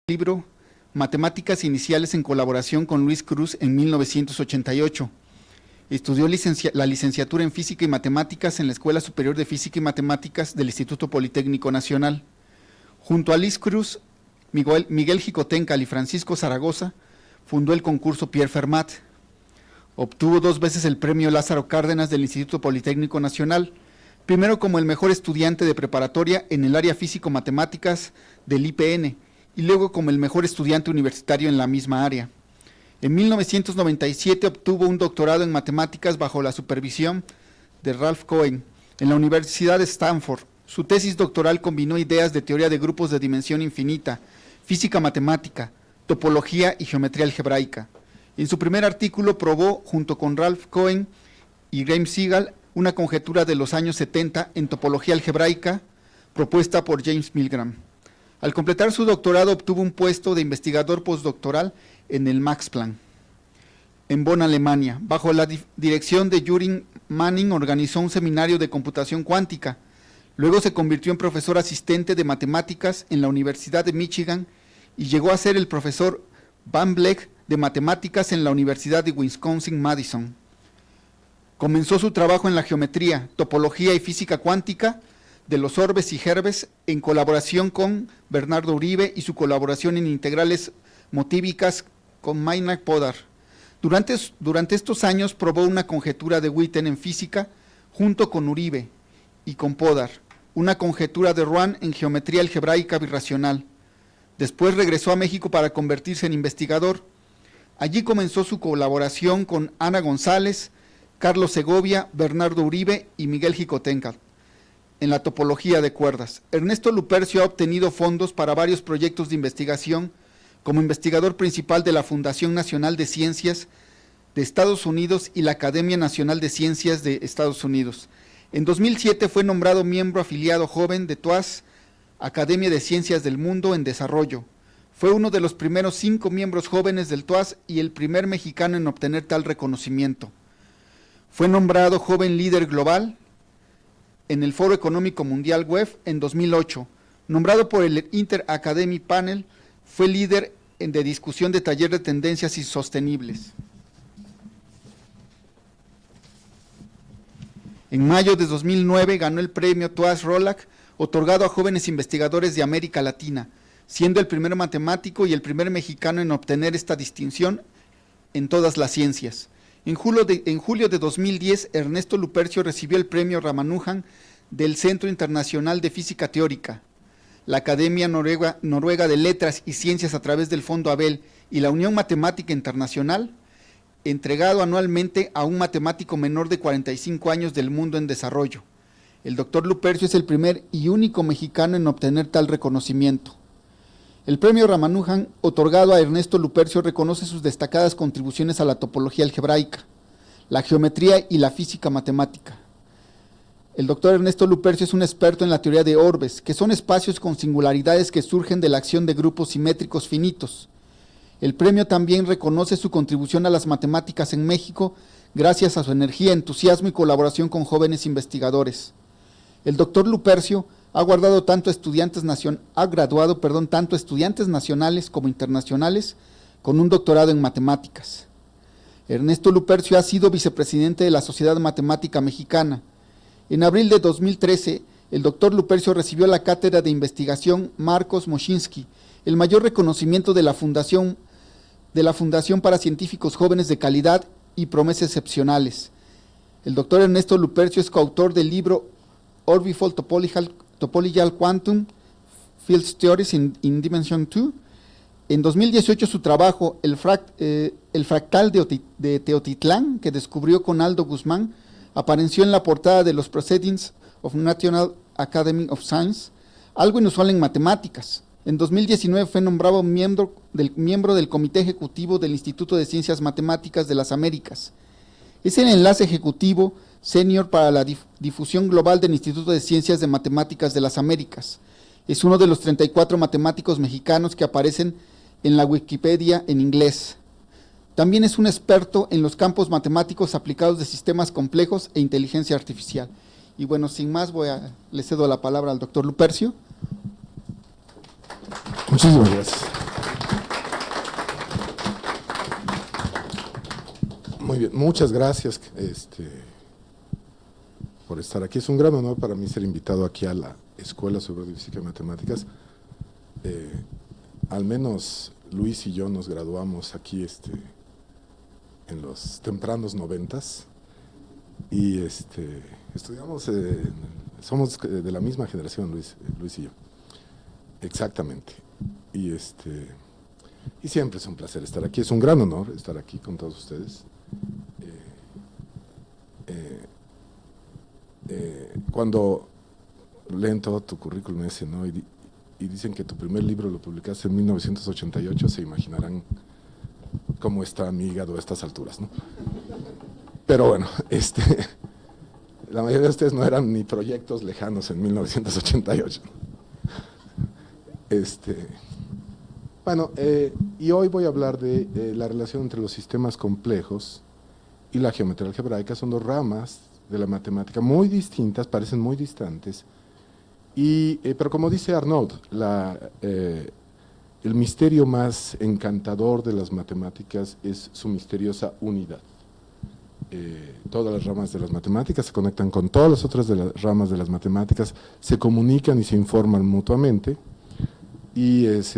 Libro Matemáticas Iniciales en colaboración con Luis Cruz en 1988. Estudió la licenciatura en Física y Matemáticas en la Escuela Superior de Física y Matemáticas del Instituto Politécnico Nacional. Junto a Luis Cruz, Miguel Xicoténcal y Francisco Zaragoza, fundó el concurso Pierre Fermat. Obtuvo 2 veces el premio Lázaro Cárdenas del Instituto Politécnico Nacional, primero como el mejor estudiante de preparatoria en el área físico-matemáticas del IPN, y luego como el mejor estudiante universitario en la misma área. En 1997 obtuvo un doctorado en matemáticas bajo la supervisión de Ralph Cohen en la Universidad de Stanford. Su tesis doctoral combinó ideas de teoría de grupos de dimensión infinita, física matemática, topología y geometría algebraica. En su primer artículo probó, junto con Ralph Cohen y Graeme Segal, una conjetura de los años 70 en topología algebraica propuesta por James Milgram. Al completar su doctorado obtuvo un puesto de investigador postdoctoral en el Max Planck. En Bonn, Alemania, bajo la dirección de Jürgen Manning, organizó un seminario de computación cuántica. Luego se convirtió en profesor asistente de matemáticas en la Universidad de Michigan y llegó a ser el profesor Van Vleck de matemáticas en la Universidad de Wisconsin-Madison. Comenzó su trabajo en la geometría, topología y física cuántica de los orbes y gerbes en colaboración con Bernardo Uribe y su colaboración en integrales motívicas con Maynard Podar. Durante estos años probó una conjetura de Witten en física junto con Uribe y con Podar, una conjetura de Rouen en geometría algebraica birracional. Después regresó a México para convertirse en investigador. Allí comenzó su colaboración con Ana González, Carlos Segovia, Bernardo Uribe y Miguel Xicoténcal en la topología de cuerdas. Ernesto Lupercio ha obtenido fondos para varios proyectos de investigación como investigador principal de la Fundación Nacional de Ciencias de Estados Unidos y la Academia Nacional de Ciencias de Estados Unidos. En 2007 fue nombrado miembro afiliado joven de TOAS, Academia de Ciencias del Mundo en Desarrollo. Fue uno de los primeros 5 miembros jóvenes del TOAS y el primer mexicano en obtener tal reconocimiento. Fue nombrado joven líder global en el Foro Económico Mundial WEF en 2008. Nombrado por el Inter Academy Panel, fue líder de discusión de taller de tendencias insostenibles. En mayo de 2009 ganó el premio TOAS ROLAC, otorgado a jóvenes investigadores de América Latina, siendo el primer matemático y el primer mexicano en obtener esta distinción en todas las ciencias. En julio de 2010, Ernesto Lupercio recibió el premio Ramanujan del Centro Internacional de Física Teórica, la Academia Noruega de Letras y Ciencias a través del Fondo Abel y la Unión Matemática Internacional, entregado anualmente a un matemático menor de 45 años del mundo en desarrollo. El doctor Lupercio es el primer y único mexicano en obtener tal reconocimiento. El premio Ramanujan, otorgado a Ernesto Lupercio, reconoce sus destacadas contribuciones a la topología algebraica, la geometría y la física matemática. El doctor Ernesto Lupercio es un experto en la teoría de orbes, que son espacios con singularidades que surgen de la acción de grupos simétricos finitos. El premio también reconoce su contribución a las matemáticas en México, gracias a su energía, entusiasmo y colaboración con jóvenes investigadores. El doctor Lupercio ha graduado tanto estudiantes nacionales como internacionales con un doctorado en matemáticas. Ernesto Lupercio ha sido vicepresidente de la Sociedad Matemática Mexicana. En abril de 2013, el doctor Lupercio recibió la cátedra de investigación Marcos Moschinsky, el mayor reconocimiento de la Fundación para Científicos Jóvenes de Calidad y Promesas Excepcionales. El doctor Ernesto Lupercio es coautor del libro Orbifold Topological Quantum Field Theories in Dimension 2. En 2018 su trabajo, el fractal de Teotitlán, que descubrió con Aldo Guzmán, apareció en la portada de los Proceedings of National Academy of Science, algo inusual en matemáticas. En 2019 fue nombrado miembro del Comité Ejecutivo del Instituto de Ciencias Matemáticas de las Américas. Es el enlace ejecutivo senior para la difusión global del Instituto de Ciencias de Matemáticas de las Américas. Es uno de los 34 matemáticos mexicanos que aparecen en la Wikipedia en inglés. También es un experto en los campos matemáticos aplicados de sistemas complejos e inteligencia artificial. Y bueno, sin más, le cedo la palabra al doctor Lupercio. Muchísimas gracias. Muy bien, muchas gracias por estar aquí. Es un gran honor para mí ser invitado aquí a la Escuela Superior de Física y Matemáticas. Al menos Luis y yo nos graduamos aquí en los tempranos 90s y estudiamos, somos de la misma generación, Luis y yo, exactamente. Y siempre es un placer estar aquí, es un gran honor estar aquí con todos ustedes. Cuando leen todo tu currículum ¿no? y dicen que tu primer libro lo publicaste en 1988, se imaginarán cómo está mi hígado a estas alturas, ¿no? Pero bueno, la mayoría de ustedes no eran ni proyectos lejanos en 1988. Bueno, y hoy voy a hablar de la relación entre los sistemas complejos y la geometría algebraica. Son dos ramas de la matemática muy distintas, parecen muy distantes, pero como dice Arnaud, el misterio más encantador de las matemáticas es su misteriosa unidad. Todas las ramas de las matemáticas se conectan con todas las otras de las ramas de las matemáticas, se comunican y se informan mutuamente, y es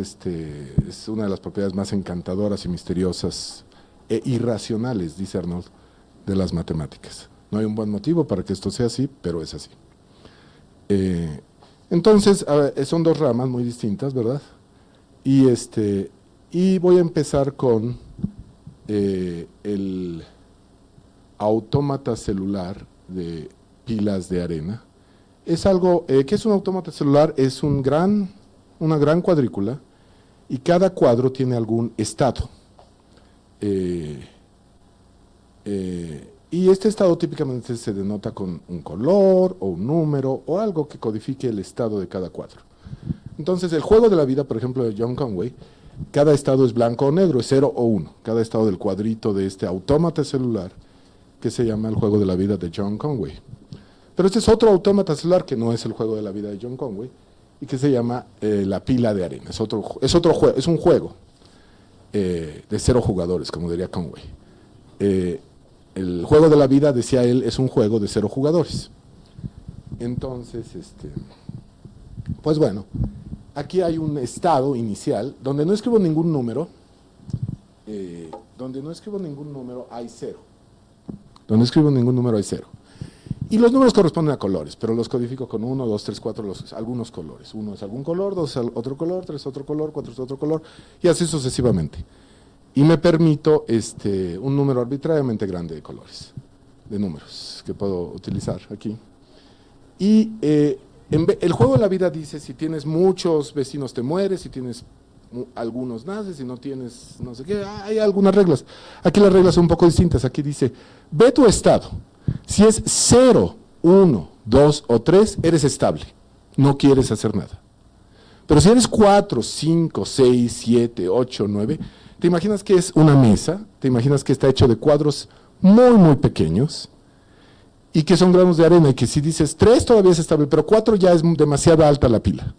una de las propiedades más encantadoras y misteriosas e irracionales, dice Arnaud, de las matemáticas. No hay un buen motivo para que esto sea así, pero es así. Entonces, son dos ramas muy distintas, ¿verdad? Y voy a empezar con el autómata celular de pilas de arena. Es algo, ¿qué es un autómata celular? Es una gran cuadrícula y cada cuadro tiene algún estado. Y este estado típicamente se denota con un color o un número o algo que codifique el estado de cada cuadro. Entonces, el juego de la vida, por ejemplo, de John Conway, cada estado es blanco o negro, es 0 o 1, cada estado del cuadrito de este autómata celular que se llama el juego de la vida de John Conway. Pero este es otro autómata celular que no es el juego de la vida de John Conway y que se llama la pila de arena. Es un juego de 0 jugadores, como diría Conway. El juego de la vida, decía él, es un juego de 0 jugadores. Entonces, pues bueno, aquí hay un estado inicial donde no escribo ningún número, hay 0. Donde escribo ningún número hay 0. Y los números corresponden a colores, pero los codifico con 1, 2, 3, 4, algunos colores. 1 es algún color, 2 es otro color, 3 es otro color, 4 es otro color, y así sucesivamente. Y me permito un número arbitrariamente grande de colores, de números, que puedo utilizar aquí. Y el juego de la vida dice, si tienes muchos vecinos te mueres, si tienes algunos naces, si no tienes no sé qué, hay algunas reglas. Aquí las reglas son un poco distintas. Aquí dice, ve tu estado. Si es 0, 1, 2 o 3, eres estable, no quieres hacer nada. Pero si eres 4, 5, 6, 7, 8, 9, te imaginas que es una mesa, te imaginas que está hecho de cuadros muy, muy pequeños y que son granos de arena y que si dices 3 todavía es estable, pero 4 ya es demasiado alta la pila,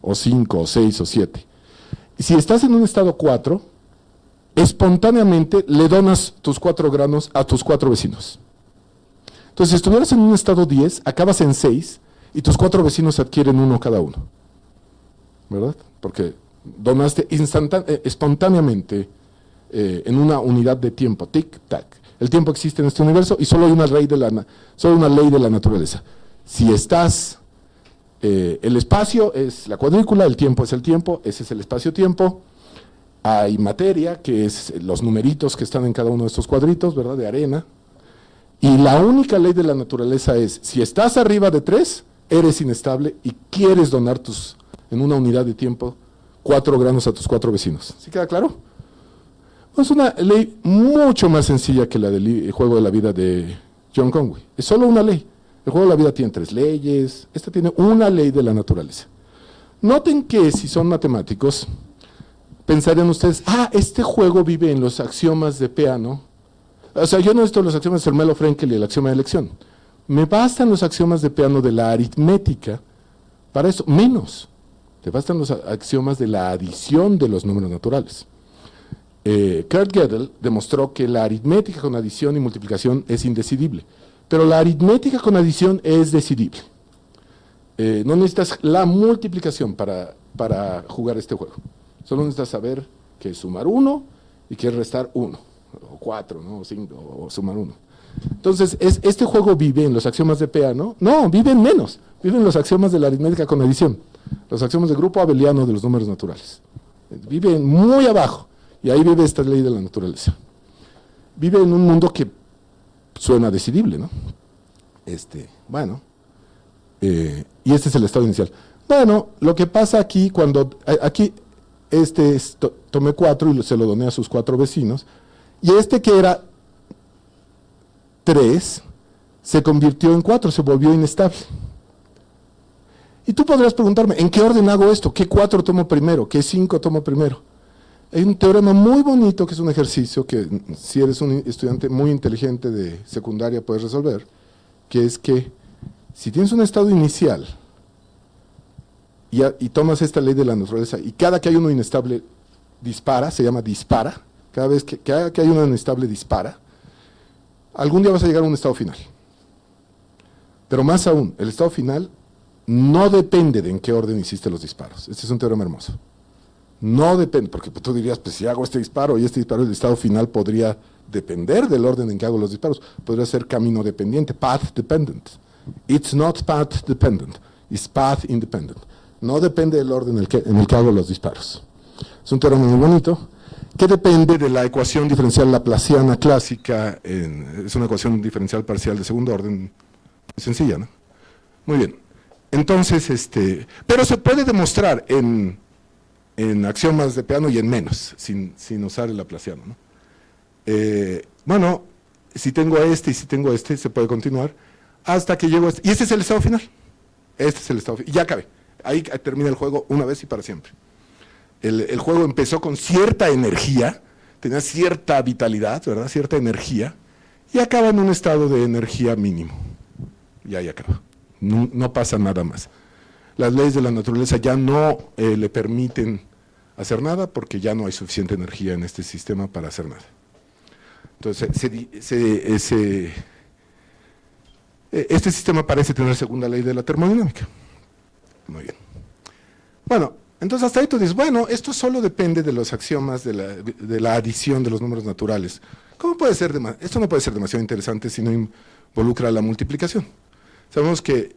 o 5, o 6, o 7. Y si estás en un estado 4, espontáneamente le donas tus 4 granos a tus 4 vecinos. Entonces, si estuvieras en un estado 10, acabas en 6 y tus 4 vecinos adquieren 1 cada uno, ¿verdad? Porque donaste espontáneamente en una unidad de tiempo, tic-tac. El tiempo existe en este universo y solo hay una ley de la naturaleza. Si estás, el espacio es la cuadrícula, el tiempo es el tiempo, ese es el espacio-tiempo. Hay materia, que es los numeritos que están en cada uno de estos cuadritos, ¿verdad? De arena. Y la única ley de la naturaleza es, si estás arriba de 3, eres inestable y quieres donar en una unidad de tiempo 4 granos a tus 4 vecinos. ¿Sí queda claro? Es una ley mucho más sencilla que la del juego de la vida de John Conway. Es solo una ley. El juego de la vida tiene 3 leyes, esta tiene una ley de la naturaleza. Noten que si son matemáticos, pensarían ustedes, este juego vive en los axiomas de Peano. O sea, yo no necesito los axiomas de Zermelo-Frenkel y el axioma de elección. Me bastan los axiomas de Peano de la aritmética para eso, menos. Te bastan los axiomas de la adición de los números naturales. Kurt Gödel demostró que la aritmética con adición y multiplicación es indecidible, pero la aritmética con adición es decidible. No necesitas la multiplicación para jugar este juego. Solo necesitas saber qué es sumar 1 y qué es restar 1, o 4, ¿no? O 5, o sumar 1. Entonces, este juego vive en los axiomas de Peano. No, vive en menos. Vive en los axiomas de la aritmética con adición. Los axiomas del grupo abeliano de los números naturales. Vive muy abajo. Y ahí vive esta ley de la naturaleza. Vive en un mundo que suena decidible, ¿no? Bueno, y este es el estado inicial. Bueno, lo que pasa aquí, aquí tomé 4 y se lo doné a sus 4 vecinos, y que era 3, se convirtió en 4, se volvió inestable. Y tú podrías preguntarme, ¿en qué orden hago esto? ¿Qué 4 tomo primero? ¿Qué 5 tomo primero? Hay un teorema muy bonito que es un ejercicio que si eres un estudiante muy inteligente de secundaria puedes resolver, que es que si tienes un estado inicial y tomas esta ley de la naturaleza y cada que hay uno inestable dispara, se llama dispara, cada vez que hay uno inestable dispara, algún día vas a llegar a un estado final. Pero más aún, el estado final no depende de en qué orden hiciste los disparos. Este es un teorema hermoso. No depende, porque tú dirías, pues si hago este disparo y este disparo, el estado final podría depender del orden en que hago los disparos. Podría ser camino dependiente, path dependent. It's not path dependent, it's path independent. No depende del orden en el que hago los disparos. Es un teorema muy bonito, que depende de la ecuación diferencial laplaciana clásica, es una ecuación diferencial parcial de segundo orden, sencilla, ¿no? Muy bien. Entonces, pero se puede demostrar en axiomas de Peano y en menos, sin usar el laplaciano, ¿no? Bueno, si tengo y si tengo se puede continuar hasta que llego a y este es el estado final. Este es el estado final. Y ya acabé. Ahí termina el juego una vez y para siempre. El juego empezó con cierta energía, tenía cierta vitalidad, ¿verdad? Cierta energía, y acaba en un estado de energía mínimo. Y ahí acaba. No pasa nada más. Las leyes de la naturaleza ya no le permiten hacer nada porque ya no hay suficiente energía en este sistema para hacer nada. Entonces, este sistema parece tener segunda ley de la termodinámica. Muy bien. Bueno, entonces hasta ahí tú dices, bueno, esto solo depende de los axiomas de la adición de los números naturales. ¿Cómo puede ser? Esto no puede ser demasiado interesante si no involucra la multiplicación. Sabemos que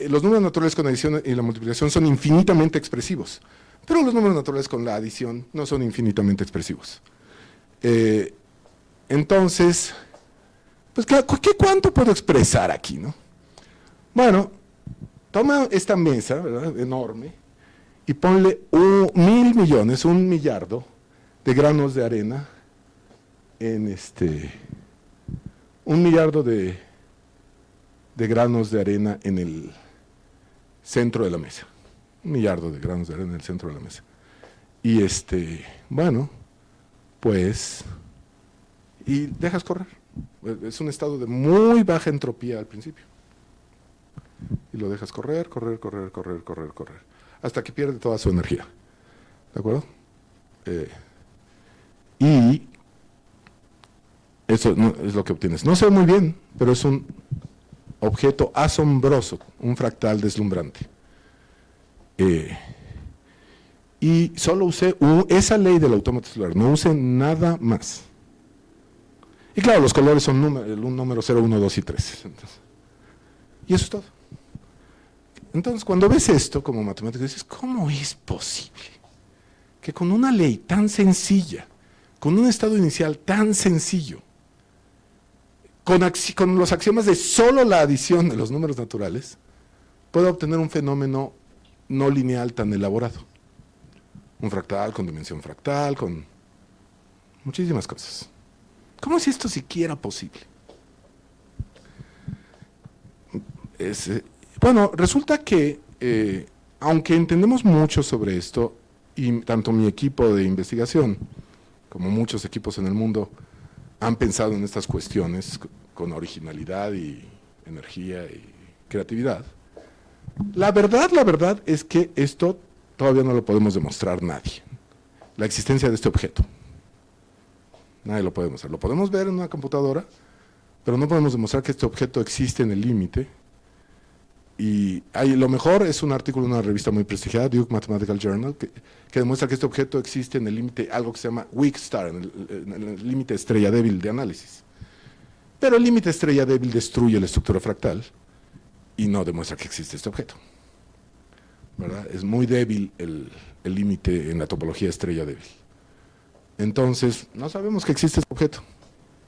los números naturales con adición y la multiplicación son infinitamente expresivos, pero los números naturales con la adición no son infinitamente expresivos. Entonces, pues, ¿cuánto puedo expresar aquí, no? Bueno, toma esta mesa, ¿verdad?, enorme, y ponle 1.000 millones, 1 millardo de granos de arena en 1 millardo de granos de arena en el centro de la mesa. 1 millardo de granos de arena en el centro de la mesa. Y bueno, pues, y dejas correr. Es un estado de muy baja entropía al principio. Y lo dejas correr, hasta que pierde toda su energía. ¿De acuerdo? Y eso es lo que obtienes. No se ve muy bien, pero es un objeto asombroso, un fractal deslumbrante. Y solo usé esa ley del autómata celular, no usé nada más. Y claro, los colores son un número 0, 1, 2 y 3. Y eso es todo. Entonces, cuando ves esto como matemático, dices, ¿cómo es posible que con una ley tan sencilla, con un estado inicial tan sencillo, con los axiomas de solo la adición de los números naturales, pueda obtener un fenómeno no lineal tan elaborado? Un fractal con dimensión fractal, con muchísimas cosas. ¿Cómo es esto siquiera posible? Bueno, resulta que, aunque entendemos mucho sobre esto, y tanto mi equipo de investigación, como muchos equipos en el mundo, han pensado en estas cuestiones con originalidad y energía y creatividad, la verdad es que esto todavía no lo podemos demostrar nadie, la existencia de este objeto. Nadie lo puede demostrar. Lo podemos ver en una computadora, pero no podemos demostrar que este objeto existe en el límite. Y lo mejor es un artículo de una revista muy prestigiada, Duke Mathematical Journal, que demuestra que este objeto existe en el límite, algo que se llama weak star, en el límite estrella débil de análisis. Pero el límite estrella débil destruye la estructura fractal y no demuestra que existe este objeto, ¿verdad? Es muy débil el límite en la topología estrella débil. Entonces, no sabemos que existe este objeto,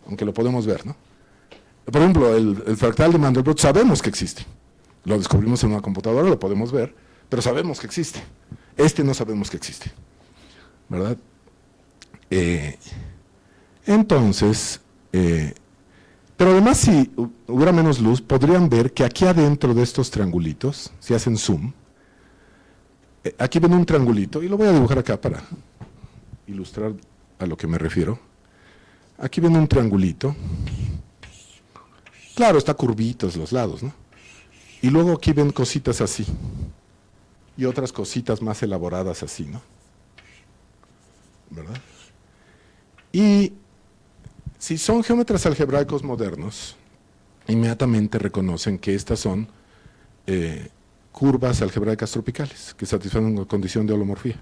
aunque lo podemos ver, ¿no? Por ejemplo, el fractal de Mandelbrot sabemos que existe. Lo descubrimos en una computadora, lo podemos ver, pero sabemos que existe. Este no sabemos que existe, ¿verdad? Entonces, pero además si hubiera menos luz, podrían ver que aquí adentro de estos triangulitos, si hacen zoom, aquí ven un triangulito, y lo voy a dibujar acá para ilustrar a lo que me refiero. Aquí ven un triangulito. Claro, está curvitos los lados, ¿no? Y luego aquí ven cositas así, y otras cositas más elaboradas así, ¿no? ¿Verdad? Y si son geómetras algebraicos modernos, inmediatamente reconocen que estas son curvas algebraicas tropicales, que satisfacen una condición de holomorfía.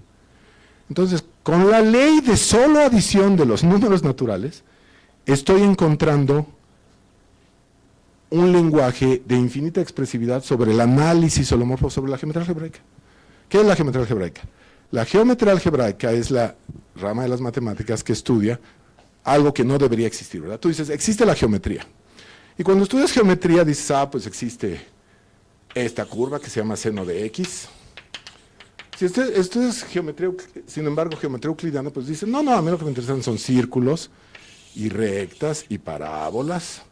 Entonces, con la ley de solo adición de los números naturales, estoy encontrando un lenguaje de infinita expresividad sobre el análisis holomorfo, sobre la geometría algebraica. ¿Qué es la geometría algebraica? La geometría algebraica es la rama de las matemáticas que estudia algo que no debería existir, ¿verdad? Tú dices, existe la geometría. Y cuando estudias geometría dices, pues existe esta curva que se llama seno de X. Si estudias geometría, sin embargo, geometría euclidiana, pues dices, no, a mí lo que me interesan son círculos y rectas y parábolas.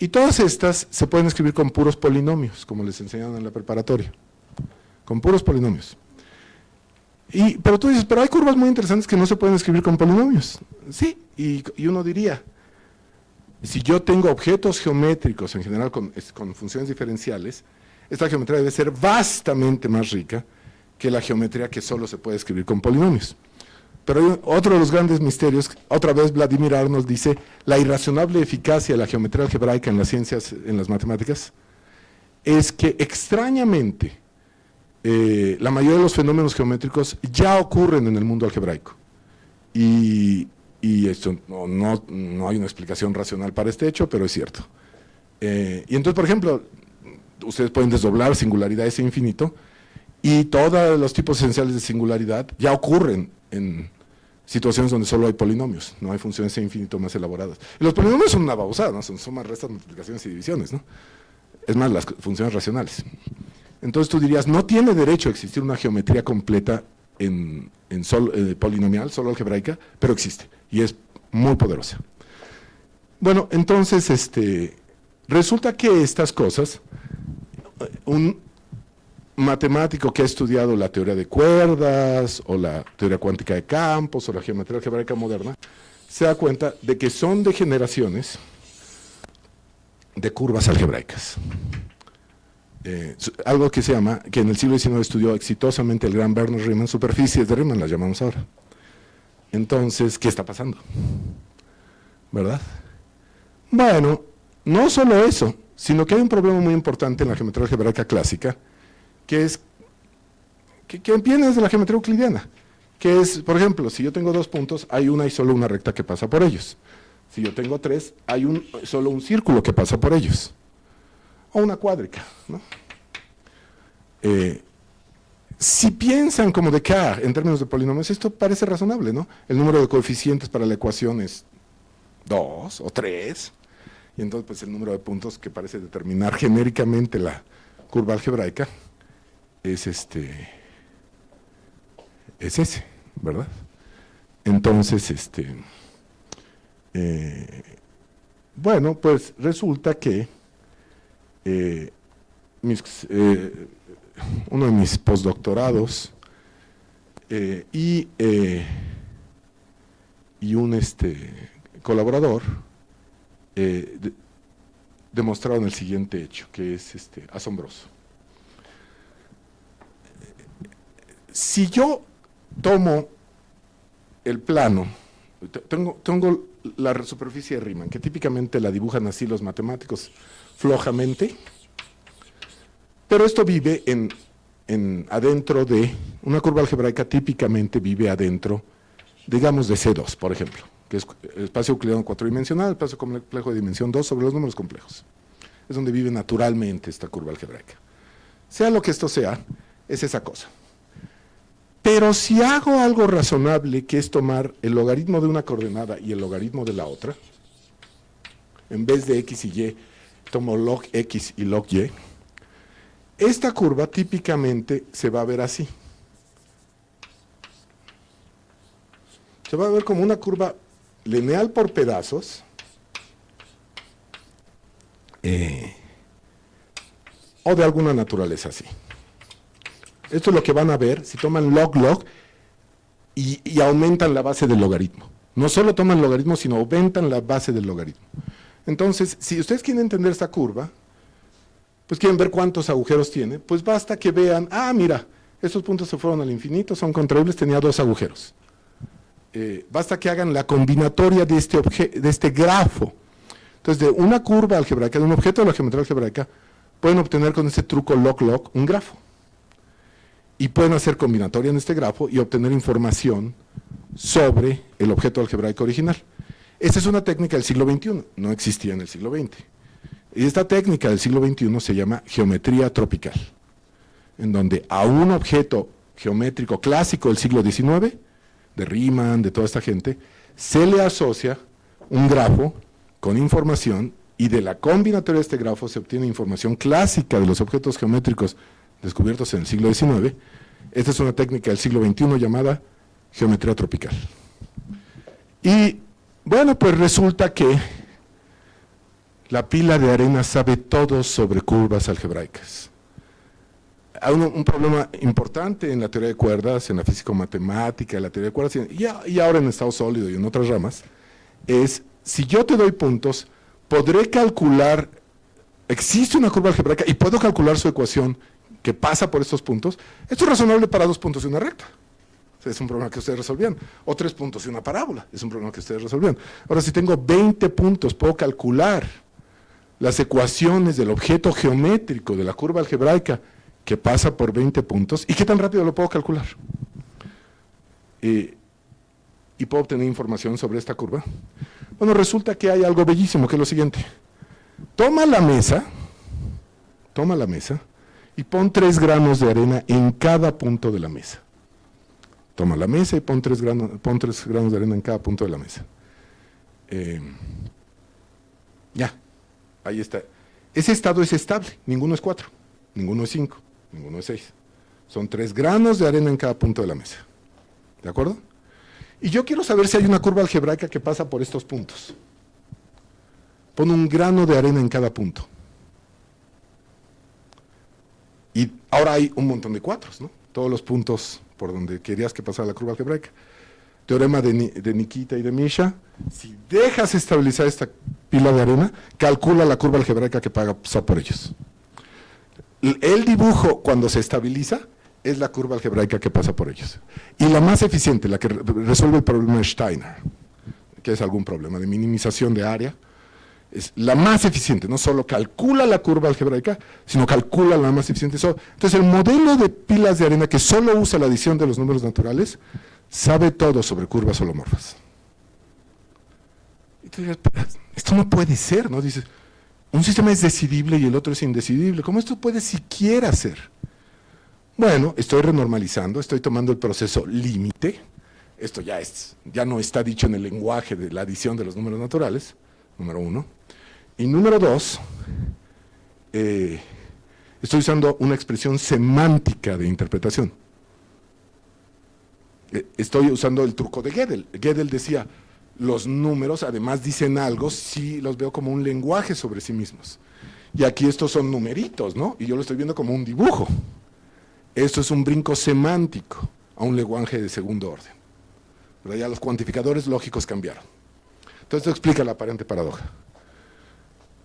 Y todas estas se pueden escribir con puros polinomios, como les enseñaron en la preparatoria. Con puros polinomios. Pero tú dices, pero hay curvas muy interesantes que no se pueden escribir con polinomios. Sí, y uno diría, si yo tengo objetos geométricos en general con funciones diferenciales, esta geometría debe ser vastamente más rica que la geometría que solo se puede escribir con polinomios. Pero hay otro de los grandes misterios, otra vez Vladimir Arnold dice, la irrazonable eficacia de la geometría algebraica en las ciencias, en las matemáticas, es que extrañamente la mayoría de los fenómenos geométricos ya ocurren en el mundo algebraico. Y esto no hay una explicación racional para este hecho, pero es cierto. Y entonces, por ejemplo, ustedes pueden desdoblar singularidades a infinito, y todos los tipos esenciales de singularidad ya ocurren en situaciones donde solo hay polinomios, no hay funciones a infinito más elaboradas. Y los polinomios son una babosada, ¿no? Son sumas, restas, multiplicaciones y divisiones, ¿no? Es más, las funciones racionales. Entonces tú dirías, no tiene derecho a existir una geometría completa en polinomial, solo algebraica, pero existe, y es muy poderosa. Bueno, entonces, resulta que estas cosas, un matemático que ha estudiado la teoría de cuerdas, o la teoría cuántica de campos, o la geometría algebraica moderna, se da cuenta de que son degeneraciones de curvas algebraicas. Algo que se llama, que en el siglo XIX estudió exitosamente el gran Werner Riemann, superficies de Riemann las llamamos ahora. Entonces, ¿qué está pasando? ¿Verdad? Bueno, no solo eso, sino que hay un problema muy importante en la geometría algebraica clásica, que es, que viene desde la geometría euclidiana, que es, por ejemplo, si yo tengo dos puntos, hay una y solo una recta que pasa por ellos. Si yo tengo tres, hay solo un círculo que pasa por ellos. O una cuádrica, ¿no? Si piensan como Descartes en términos de polinomios, esto parece razonable, ¿no? El número de coeficientes para la ecuación es 2 o 3, y entonces pues el número de puntos que parece determinar genéricamente la curva algebraica es ese, ¿verdad? Entonces, bueno, pues resulta que uno de mis postdoctorados y un colaborador demostraron el siguiente hecho, que es asombroso. Si yo tomo el plano, tengo la superficie de Riemann, que típicamente la dibujan así los matemáticos flojamente, pero esto vive adentro de, una curva algebraica típicamente vive adentro, digamos, de C2, por ejemplo, que es el espacio euclidiano cuatridimensional, el espacio complejo de dimensión 2 sobre los números complejos. Es donde vive naturalmente esta curva algebraica. Sea lo que esto sea, es esa cosa. Pero si hago algo razonable, que es tomar el logaritmo de una coordenada y el logaritmo de la otra, en vez de x y y, tomo log x y log y, esta curva típicamente se va a ver así. Se va a ver como una curva lineal por pedazos, o de alguna naturaleza así. Esto es lo que van a ver si toman log y aumentan la base del logaritmo. No solo toman logaritmo, sino aumentan la base del logaritmo. Entonces, si ustedes quieren entender esta curva, pues quieren ver cuántos agujeros tiene, pues basta que vean, mira, estos puntos se fueron al infinito, son contraíbles, tenía 2 agujeros. Basta que hagan la combinatoria de este grafo. Entonces, de una curva algebraica, de un objeto de la geometría algebraica, pueden obtener con ese truco log un grafo. Y pueden hacer combinatoria en este grafo y obtener información sobre el objeto algebraico original. Esta es una técnica del siglo XXI, no existía en el siglo XX. Y esta técnica del siglo XXI se llama geometría tropical, en donde a un objeto geométrico clásico del siglo XIX, de Riemann, de toda esta gente, se le asocia un grafo con información, y de la combinatoria de este grafo se obtiene información clásica de los objetos geométricos descubiertos en el siglo XIX. Esta es una técnica del siglo XXI llamada geometría tropical. Y bueno, pues resulta que la pila de arena sabe todo sobre curvas algebraicas. Hay un problema importante en la teoría de cuerdas, en la físico-matemática, en la teoría de cuerdas, y ahora en estado sólido y en otras ramas, es, si yo te doy puntos, podré calcular, existe una curva algebraica y puedo calcular su ecuación que pasa por estos puntos. Esto es razonable para 2 puntos y una recta. Es un problema que ustedes resolvían. O 3 puntos y una parábola. Es un problema que ustedes resolvían. Ahora, si tengo 20 puntos, puedo calcular las ecuaciones del objeto geométrico de la curva algebraica que pasa por 20 puntos. ¿Y qué tan rápido lo puedo calcular? Y puedo obtener información sobre esta curva. Bueno, resulta que hay algo bellísimo, que es lo siguiente. Toma la mesa y pon 3 granos de arena en cada punto de la mesa. Toma la mesa y pon 3 granos de arena en cada punto de la mesa. Ya, ahí está. Ese estado es estable, ninguno es 4, ninguno es 5, ninguno es 6. Son 3 granos de arena en cada punto de la mesa. ¿De acuerdo? Y yo quiero saber si hay una curva algebraica que pasa por estos puntos. Pon un grano de arena en cada punto. Y ahora hay un montón de 4, ¿no? Todos los puntos por donde querías que pasara la curva algebraica. Teorema de Nikita y de Misha. Si dejas estabilizar esta pila de arena, calcula la curva algebraica que pasa por ellos. El dibujo, cuando se estabiliza, es la curva algebraica que pasa por ellos. Y la más eficiente, la que resuelve el problema de Steiner, que es algún problema de minimización de área, es la más eficiente. No solo calcula la curva algebraica, sino calcula la más eficiente. Entonces, el modelo de pilas de arena que solo usa la adición de los números naturales, sabe todo sobre curvas holomorfas. Y tú dices, esto no puede ser, ¿no? Dices, un sistema es decidible y el otro es indecidible. ¿Cómo esto puede siquiera ser? Bueno, estoy renormalizando, estoy tomando el proceso límite. Esto ya no está dicho en el lenguaje de la adición de los números naturales, número 1. Y número 2, estoy usando una expresión semántica de interpretación. Estoy usando el truco de Gödel. Gödel decía, los números además dicen algo si los veo como un lenguaje sobre sí mismos. Y aquí estos son numeritos, ¿no? Y yo lo estoy viendo como un dibujo. Esto es un brinco semántico a un lenguaje de segundo orden. Pero ya los cuantificadores lógicos cambiaron. Entonces esto explica la aparente paradoja.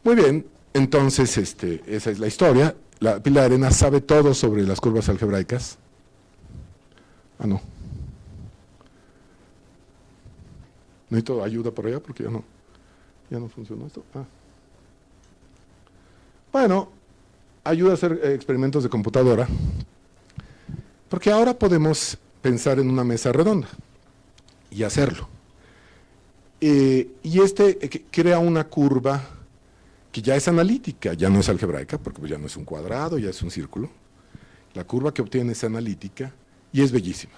Muy bien, entonces esa es la historia. La pila de arena sabe todo sobre las curvas algebraicas. No. Necesito ayuda por allá porque ya no funcionó esto. Bueno, ayuda a hacer experimentos de computadora, porque ahora podemos pensar en una mesa redonda y hacerlo. Y crea una curva que ya es analítica, ya no es algebraica, porque ya no es un cuadrado, ya es un círculo. La curva que obtiene es analítica y es bellísima.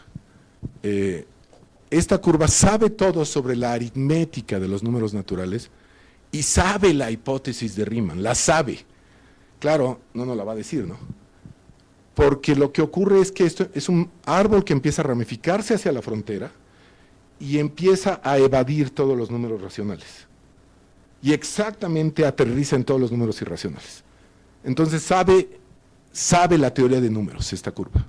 Esta curva sabe todo sobre la aritmética de los números naturales y sabe la hipótesis de Riemann, la sabe. Claro, no nos la va a decir, ¿no? Porque lo que ocurre es que esto es un árbol que empieza a ramificarse hacia la frontera y empieza a evadir todos los números racionales. Y exactamente aterriza en todos los números irracionales. Entonces sabe la teoría de números, esta curva.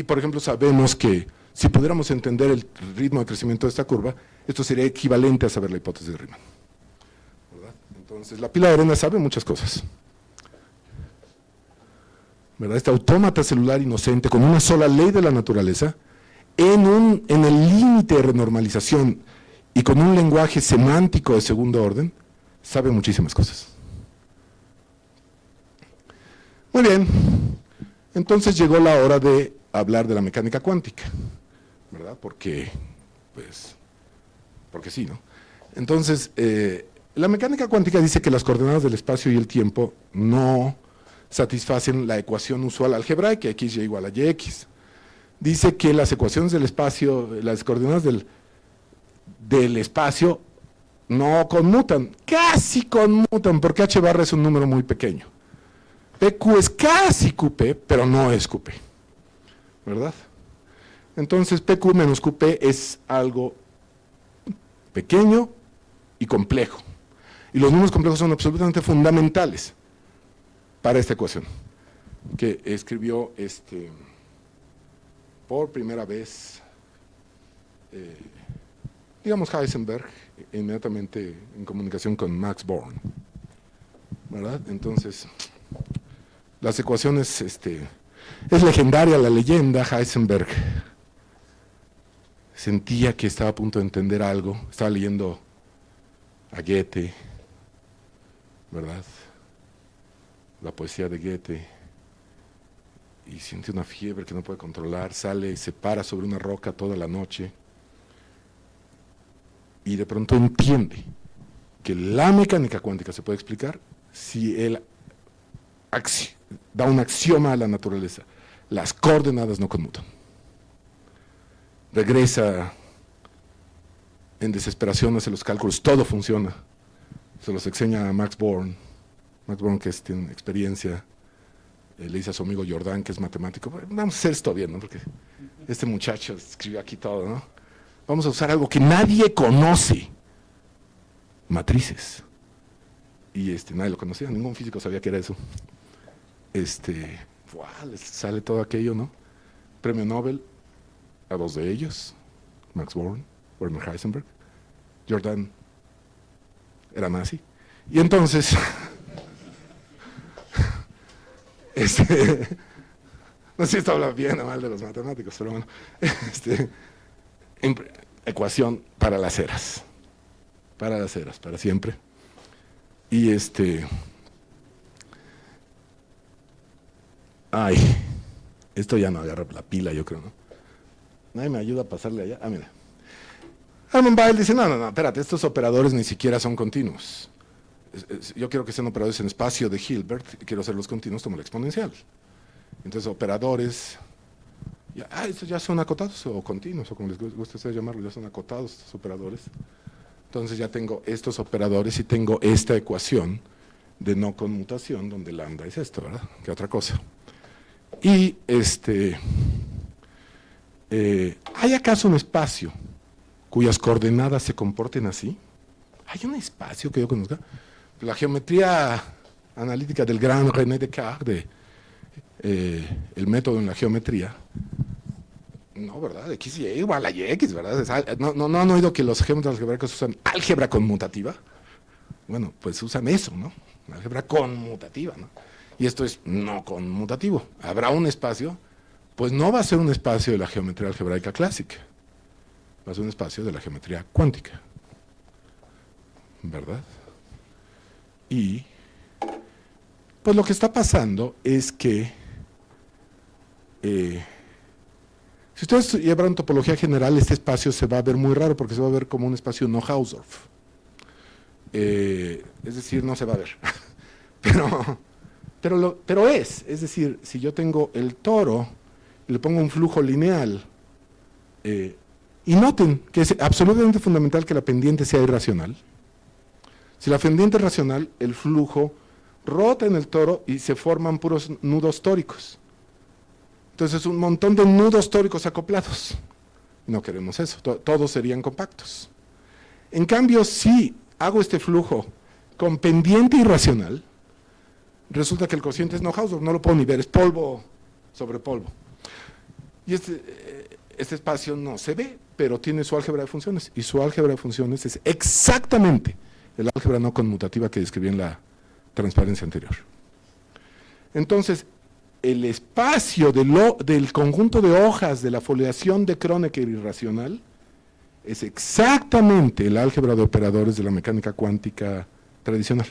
Por ejemplo, sabemos que si pudiéramos entender el ritmo de crecimiento de esta curva, esto sería equivalente a saber la hipótesis de Riemann, ¿verdad? Entonces, la pila de arena sabe muchas cosas, ¿verdad? Este autómata celular inocente, con una sola ley de la naturaleza, en el límite de renormalización y con un lenguaje semántico de segundo orden, sabe muchísimas cosas. Muy bien, entonces llegó la hora de hablar de la mecánica cuántica, ¿verdad? Porque sí, ¿no? Entonces, la mecánica cuántica dice que las coordenadas del espacio y el tiempo no satisfacen la ecuación usual algebraica, x y igual a yx. Dice que las ecuaciones del espacio, las coordenadas del espacio no conmutan, casi conmutan, porque h barra es un número muy pequeño. PQ es casi QP, pero no es QP, ¿verdad? Entonces PQ menos QP es algo pequeño y complejo. Y los números complejos son absolutamente fundamentales para esta ecuación, que escribió por primera vez, digamos, Heisenberg, inmediatamente en comunicación con Max Born, ¿verdad? Entonces, las ecuaciones, es legendaria la leyenda. Heisenberg sentía que estaba a punto de entender algo, estaba leyendo a Goethe, ¿verdad? La poesía de Goethe, y siente una fiebre que no puede controlar, sale y se para sobre una roca toda la noche, y de pronto entiende que la mecánica cuántica se puede explicar si él da un axioma a la naturaleza: las coordenadas no conmutan. Regresa en desesperación hacia los cálculos, todo funciona. Se los enseña a Max Born, que tiene experiencia, le dice a su amigo Jordan, que es matemático: vamos a hacer esto bien, ¿no? Porque este muchacho escribió aquí todo, ¿no? Vamos a usar algo que nadie conoce: matrices. Y nadie lo conocía, ningún físico sabía que era eso. Les sale todo aquello, ¿no? Premio Nobel a dos de ellos: Max Born, Werner Heisenberg. Jordan era nazi. Y entonces, no sé si esto habla bien o mal de los matemáticos, pero bueno, ecuación para las eras, para siempre. Y esto ya no agarra la pila, yo creo, ¿no? Nadie me ayuda a pasarle allá. Mira. Hermann Weyl dice: no, espérate, estos operadores ni siquiera son continuos. Yo quiero que sean operadores en espacio de Hilbert, y quiero hacerlos continuos como la exponencial. Entonces, operadores, estos ya son acotados o continuos, o como les guste a ustedes llamarlo, ya son acotados estos operadores. Entonces ya tengo estos operadores y tengo esta ecuación de no conmutación, donde lambda es esto, ¿verdad? ¿Qué otra cosa? Y ¿hay acaso un espacio cuyas coordenadas se comporten así? ¿Hay un espacio que yo conozca? La geometría analítica del gran René Descartes, el método en la geometría, no, ¿verdad? X y Y igual a X, ¿verdad? ¿No han oído que los geómetras algebraicos usan álgebra conmutativa? Bueno, pues usan eso, ¿no? Álgebra conmutativa, ¿no? Y esto es no conmutativo. ¿Habrá un espacio? Pues no va a ser un espacio de la geometría algebraica clásica, va a ser un espacio de la geometría cuántica, ¿verdad? Y pues lo que está pasando es que si ustedes llevan topología general, este espacio se va a ver muy raro porque se va a ver como un espacio no Hausdorff. Es decir, no se va a ver. pero es decir, si yo tengo el toro y le pongo un flujo lineal, y noten que es absolutamente fundamental que la pendiente sea irracional. Si la pendiente es racional, el flujo rota en el toro y se forman puros nudos tóricos. Entonces, un montón de nudos tóricos acoplados. No queremos eso, todos serían compactos. En cambio, si hago este flujo con pendiente irracional, resulta que el cociente es no Hausdorff, no lo puedo ni ver, es polvo sobre polvo. Y este espacio no se ve, pero tiene su álgebra de funciones, y su álgebra de funciones es exactamente el álgebra no conmutativa que describí en la transparencia anterior. Entonces, el espacio del conjunto de hojas de la foliación de Kronecker irracional es exactamente el álgebra de operadores de la mecánica cuántica tradicional.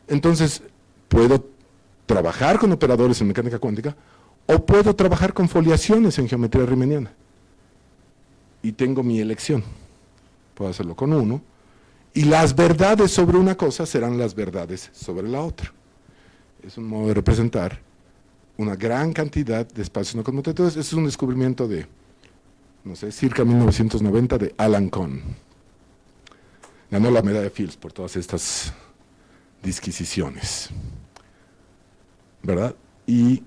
Entonces, puedo trabajar con operadores en mecánica cuántica o puedo trabajar con foliaciones en geometría riemanniana. Y tengo mi elección. Puedo hacerlo con uno. Y las verdades sobre una cosa serán las verdades sobre la otra. Es un modo de representar una gran cantidad de espacios no conmutativos. Entonces, es un descubrimiento de, no sé, circa 1990 de Alan Kohn. Ganó la medalla Fields por todas estas disquisiciones, ¿verdad? Y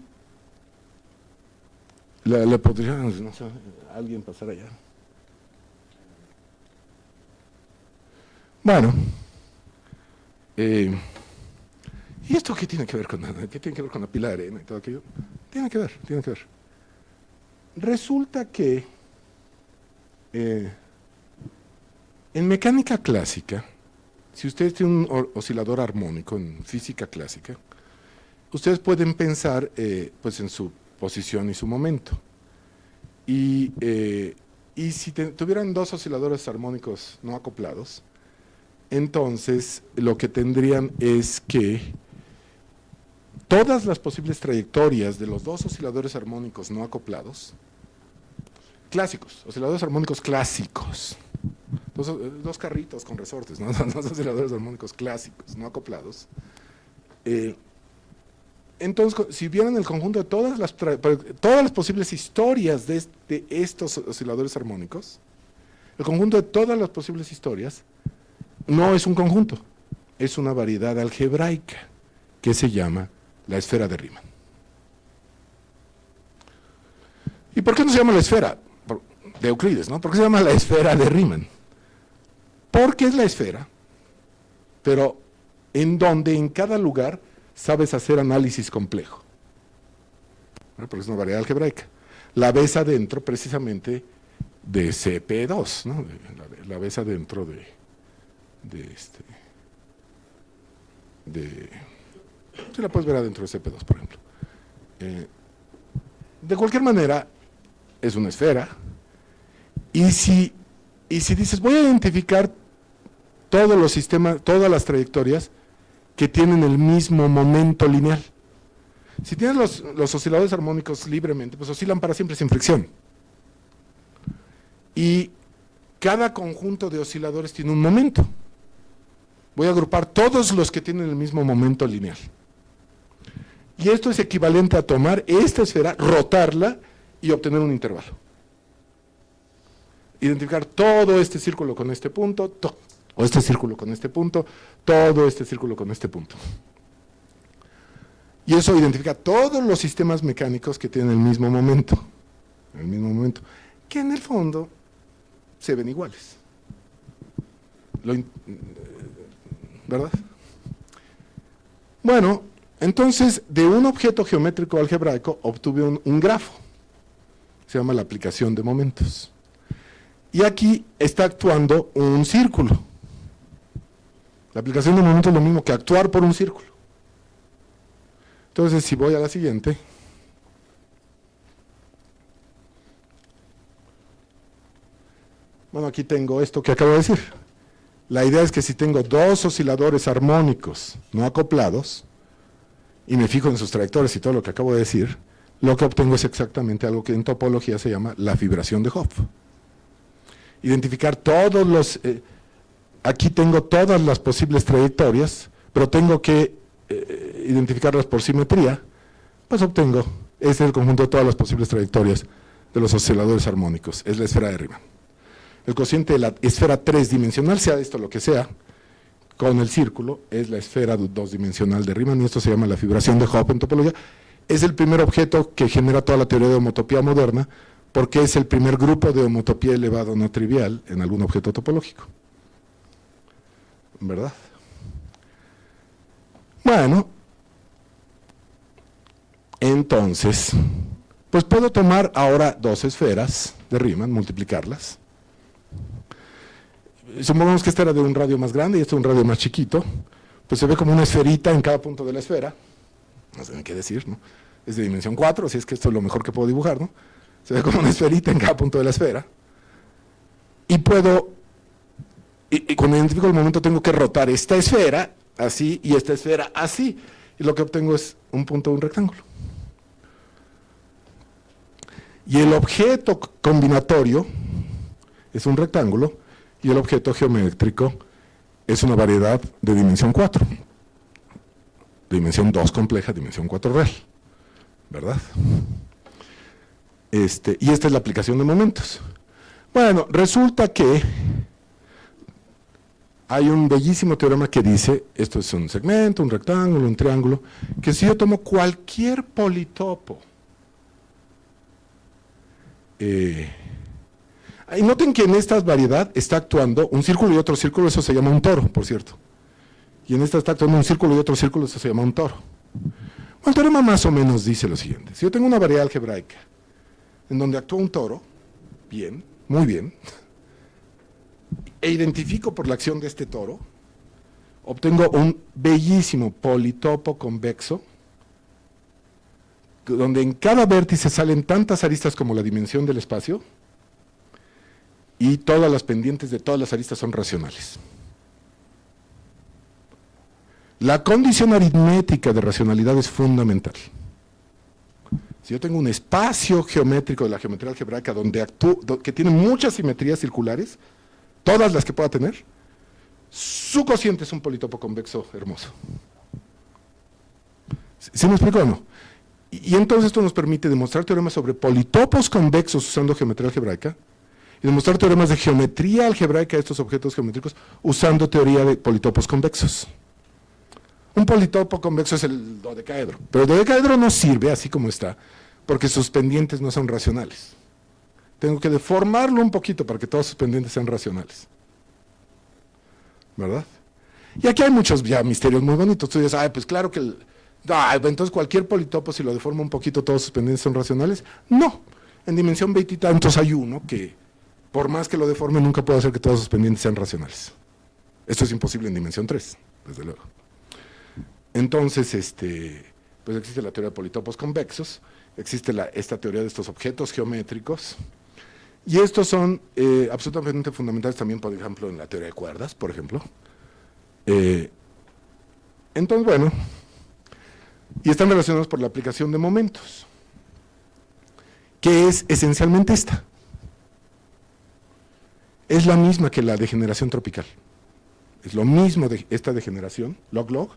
le podría, no sé, alguien pasar allá. Bueno, ¿y esto qué tiene que ver con nada? ¿Qué tiene que ver con la pila de arena y todo aquello? Tiene que ver. Resulta que en mecánica clásica, si ustedes tienen un oscilador armónico en física clásica, ustedes pueden pensar pues en su posición y su momento. Y si tuvieran dos osciladores armónicos no acoplados, entonces lo que tendrían es que todas las posibles trayectorias de los dos osciladores armónicos no acoplados, clásicos, osciladores armónicos clásicos, dos carritos con resortes, ¿no? Dos osciladores armónicos clásicos no acoplados, entonces, si vieran el conjunto de todas las posibles historias de estos osciladores armónicos, el conjunto de todas las posibles historias no es un conjunto, es una variedad algebraica que se llama la esfera de Riemann. ¿Y por qué no se llama la esfera? De Euclides, ¿no? ¿Por qué se llama la esfera de Riemann? Porque es la esfera, pero en donde en cada lugar sabes hacer análisis complejo. Porque es una variedad algebraica. La ves adentro precisamente de CP2, ¿no? La ves adentro sí, la puedes ver adentro de CP2, por ejemplo. De cualquier manera, es una esfera. Y si dices, voy a identificar todos los sistemas, todas las trayectorias que tienen el mismo momento lineal. Si tienes los osciladores armónicos libremente, pues oscilan para siempre sin fricción. Y cada conjunto de osciladores tiene un momento. Voy a agrupar todos los que tienen el mismo momento lineal. Y esto es equivalente a tomar esta esfera, rotarla y obtener un intervalo. Identificar todo este círculo con este punto, o este círculo con este punto, todo este círculo con este punto. Y eso identifica todos los sistemas mecánicos que tienen el mismo momento, que en el fondo se ven iguales. ¿Verdad? Bueno, entonces de un objeto geométrico algebraico obtuve un grafo. Se llama la aplicación de momentos. Y aquí está actuando un círculo. La aplicación de momentos es lo mismo que actuar por un círculo. Entonces, si voy a la siguiente, Bueno, aquí tengo esto que acabo de decir. La idea es que si tengo dos osciladores armónicos no acoplados, y me fijo en sus trayectorias y todo lo que acabo de decir, lo que obtengo es exactamente algo que en topología se llama la fibración de Hopf. Identificar todos los... aquí tengo todas las posibles trayectorias, pero tengo que identificarlas por simetría, pues obtengo, ese es el conjunto de todas las posibles trayectorias de los osciladores armónicos, es la esfera de Riemann. El cociente de la esfera 3-dimensional, sea esto lo que sea, con el círculo, es la esfera 2-dimensional de Riemann, y esto se llama la fibración de Hopf en topología. Es el primer objeto que genera toda la teoría de homotopía moderna, porque es el primer grupo de homotopía elevado no trivial en algún objeto topológico. ¿Verdad? Bueno, entonces, pues puedo tomar ahora dos esferas de Riemann, multiplicarlas. Supongamos que esta era de un radio más grande y este de un radio más chiquito, pues se ve como una esferita en cada punto de la esfera, no sé ni qué decir, ¿no? Es de dimensión 4, así es que esto es lo mejor que puedo dibujar, ¿no? Se ve como una esferita en cada punto de la esfera, y puedo, y cuando identifico el momento tengo que rotar esta esfera así y esta esfera así, y lo que obtengo es un punto de un rectángulo. Y el objeto combinatorio es un rectángulo, y el objeto geométrico es una variedad de dimensión 4, dimensión 2 compleja, dimensión 4 real, ¿verdad? Y esta es la aplicación de momentos. Bueno, resulta que hay un bellísimo teorema que dice, esto es un segmento, un rectángulo, un triángulo, que si yo tomo cualquier politopo, y noten que en esta variedad está actuando un círculo y otro círculo, eso se llama un toro, por cierto. Y en esta está actuando un círculo y otro círculo, eso se llama un toro. Bueno, el teorema más o menos dice lo siguiente. Si yo tengo una variedad algebraica en donde actúa un toro, bien, muy bien, e identifico por la acción de este toro, obtengo un bellísimo politopo convexo, donde en cada vértice salen tantas aristas como la dimensión del espacio, y todas las pendientes de todas las aristas son racionales. La condición aritmética de racionalidad es fundamental. Si yo tengo un espacio geométrico de la geometría algebraica donde que tiene muchas simetrías circulares, todas las que pueda tener, su cociente es un politopo convexo hermoso. ¿Sí me explico o no? Y entonces esto nos permite demostrar teoremas sobre politopos convexos usando geometría algebraica, y demostrar teoremas de geometría algebraica de estos objetos geométricos usando teoría de politopos convexos. Un politopo convexo es el dodecaedro, pero el dodecaedro no sirve así como está, porque sus pendientes no son racionales. Tengo que deformarlo un poquito para que todos sus pendientes sean racionales. ¿Verdad? Y aquí hay muchos ya misterios muy bonitos. Tú dices, pues claro que... entonces cualquier politopo, si lo deforma un poquito, todos sus pendientes son racionales. No. En dimensión 20 y tantos hay uno que, por más que lo deforme, nunca puede hacer que todos sus pendientes sean racionales. Esto es imposible en dimensión 3, desde luego. Entonces, pues existe la teoría de politopos convexos, existe esta teoría de estos objetos geométricos, y estos son absolutamente fundamentales también, por ejemplo, en la teoría de cuerdas, por ejemplo. Entonces, bueno, y están relacionados por la aplicación de momentos, que es esencialmente esta. Es la misma que la degeneración tropical. Es lo mismo de esta degeneración, log-log,